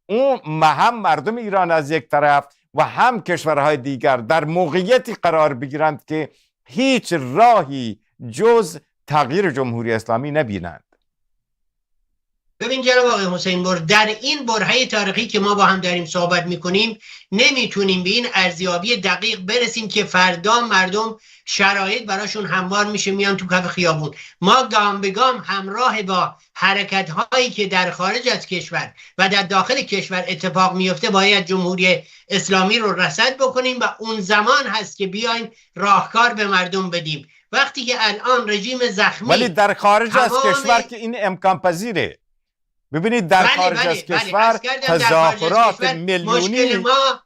اون هم مردم ایران از یک طرف و هم کشورهای دیگر در موقعیتی قرار بگیرند که هیچ راهی جز تغییر جمهوری اسلامی نبینند. ببین جناب آقای حسین بر، در این برهه تاریخی که ما با هم داریم صحبت میکنیم نمیتونیم به این ارزیابی دقیق برسیم که فردا مردم شرایط براشون هموار میشه میان تو کف خیابون. ما گام به گام همراه با حرکت هایی که در خارج از کشور و در داخل کشور اتفاق میفته باید جمهوری اسلامی رو رصد بکنیم و اون زمان هست که بیایم راهکار به مردم بدیم. وقتی که الان رژیم زخمی ولی در خارج از کشور که این امکان پذیره. ببینید در خارج از کشور تظاهرات میلیونی. مشکل ما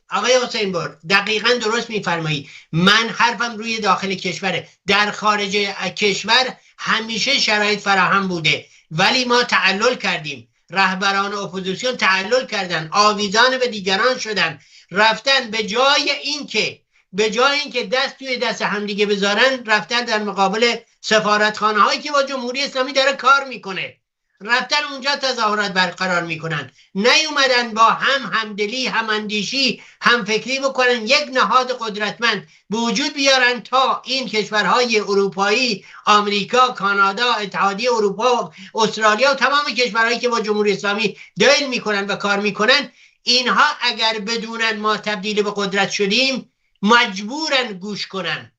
آقای حسین بر دقیقاً درست میفرمایی. من حرفم روی داخل کشوره. در خارج کشور همیشه شرایط فراهم بوده ولی ما تعلل کردیم. رهبران اپوزیسیون تعلل کردن، آویزان به دیگران شدن، رفتن به جای اینکه دست توی دست همدیگه بذارن رفتن در مقابل سفارتخانه هایی که با جمهوری اسلامی داره کار میکنه، رفتن اونجا تظاهرات برقرار میکنن. نیومدن با همدلی، هماندیشی، همفکری بکنن، یک نهاد قدرتمند به وجود بیارن تا این کشورهای اروپایی، آمریکا، کانادا، اتحادیه اروپا، استرالیا و تمام کشورهایی که با جمهوری اسلامی دیل میکنن و کار میکنن، اینها اگر بدونن ما تبدیل به قدرت شدیم مجبورن گوش کنن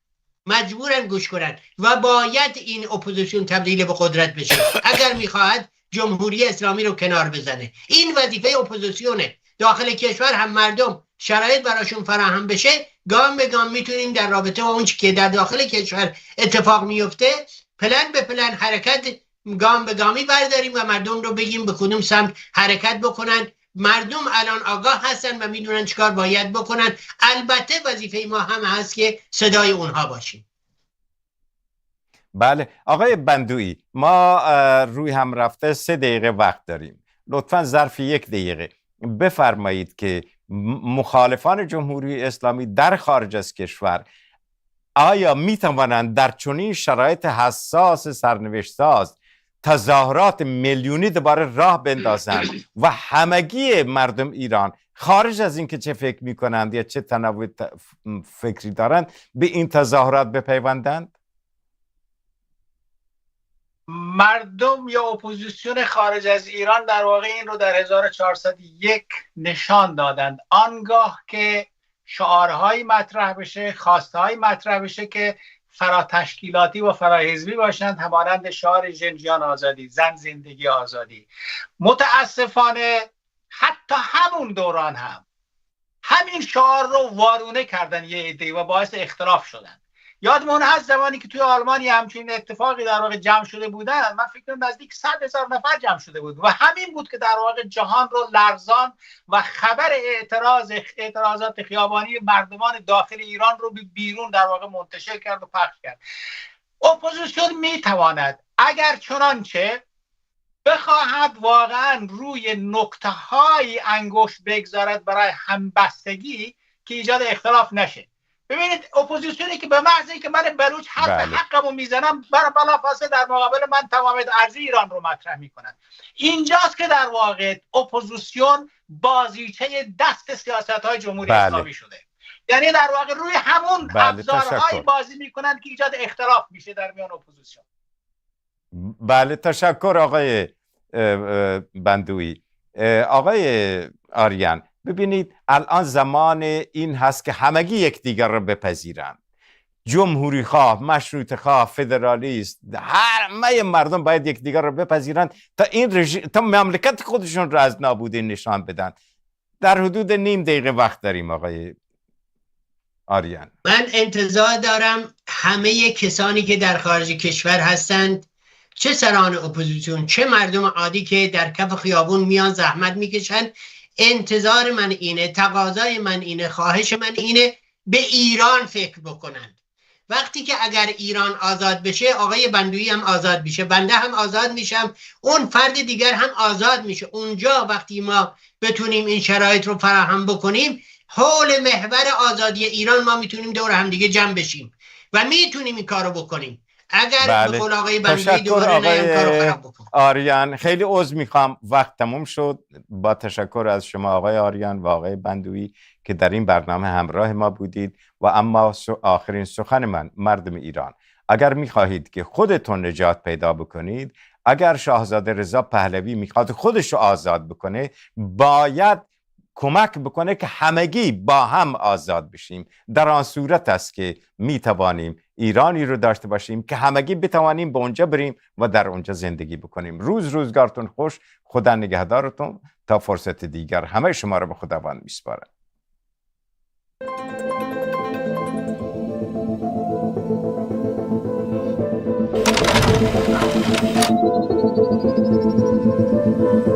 و باید این اپوزیسیون تبدیل به قدرت بشه اگر میخواهد جمهوری اسلامی رو کنار بزنه. این وظیفه اپوزیسیونه. داخل کشور هم مردم شرایط براشون فراهم بشه، گام به گام میتونیم در رابطه با اون که در داخل کشور اتفاق میفته پلن به پلن حرکت گام به گامی برداریم و مردم رو بگیم به کدوم سمت حرکت بکنن. مردم الان آگاه هستن و میدونن چیکار باید بکنن. البته وظیفه ما هم هست که صدای اونها باشیم. بله آقای بندویی، ما روی هم رفته 3 دقیقه وقت داریم. لطفا ظرف 1 دقیقه بفرمایید که مخالفان جمهوری اسلامی در خارج از کشور آیا می توانند در چنین شرایط حساس سرنوشت ساز تظاهرات میلیونی دوباره راه بندازند و همگی مردم ایران خارج از این که چه فکر می کنند یا چه تنوع فکری دارند به این تظاهرات بپیوندند؟ مردم یا اپوزیسیون خارج از ایران در واقع این رو در 1401 نشان دادند. آنگاه که شعارهایی مطرح بشه، خواستهایی مطرح بشه که فراتشکیلاتی و فراحزبی باشند، همانند شعار ژنجیان آزادی، زن زندگی آزادی، متاسفانه حتی همون دوران هم همین شعار رو وارونه کردن یه عده‌ای و باعث اختلاف شدن. یادمون هست زمانی که توی آلمان همچین اتفاقی در واقع جمع شده بودن، من فکر کنم نزدیک 100,000 نفر جمع شده بود و همین بود که در واقع جهان رو لرزان و خبر اعتراضات خیابانی مردمان داخل ایران رو بیرون در واقع منتشر کرد و پخش کرد. اپوزیسیون میتواند اگر چنانچه بخواهد واقعا روی نکته‌های انگشت بگذارد برای همبستگی که ایجاد اختلاف نشه. ببینید اپوزیسیونی که به محض اینکه من بلوچ حرف حقمو میزنم بلافاصله در مقابل من تمام ارضی ایران رو مطرح میکنن. اینجاست که در واقع اپوزیسیون بازیچه دست سیاست‌های جمهوری اسلامی شده. یعنی در واقع روی همون ابزارهای بازی میکنن که ایجاد اختلاف میشه در میان اپوزیسیون. بله تشکر آقای بندویی. آقای آریان، ببینید الان زمان این هست که همگی یکدیگر را بپذیرند. جمهوری خواه، مشروط خواه، فدرالیست، همه مردم باید یکدیگر را بپذیرند تا مملکت خودشون را از نابودی نشان بدن. در حدود نیم دقیقه وقت داریم آقای آریان. من انتظار دارم همه کسانی که در خارج کشور هستند، چه سران اپوزیسیون چه مردم عادی که در کف خیابون میان زحمت میکشند، انتظار من اینه، تقاضای من اینه، خواهش من اینه به ایران فکر بکنند. وقتی که اگر ایران آزاد بشه، آقای بندویی هم آزاد میشه، بنده هم آزاد میشم، اون فرد دیگر هم آزاد میشه. اونجا وقتی ما بتونیم این شرایط رو فراهم بکنیم، حول محور آزادی ایران ما میتونیم دور هم دیگه جمع بشیم و میتونیم این کارو بکنیم. اگر به قول آقای بندویی دوباره نیم کارو خراب بکنیم. آریان خیلی عذر میخوام، وقت تموم شد. با تشکر از شما آقای آریان و آقای بندویی که در این برنامه همراه ما بودید. و اما آخرین سخن من، مردم ایران، اگر میخواهید که خودتون نجات پیدا بکنید، اگر شاهزاده رضا پهلوی میخواد خودش رو آزاد بکنه، باید کمک بکنه که همگی با هم آزاد بشیم. در آن صورت است که میتوانیم ایرانی رو داشته باشیم که همگی بتوانیم به اونجا بریم و در اونجا زندگی بکنیم. روزگارتون خوش. خدا نگهدارتون. تا فرصت دیگر همه شما رو به خداوند میسپارم. Thank you.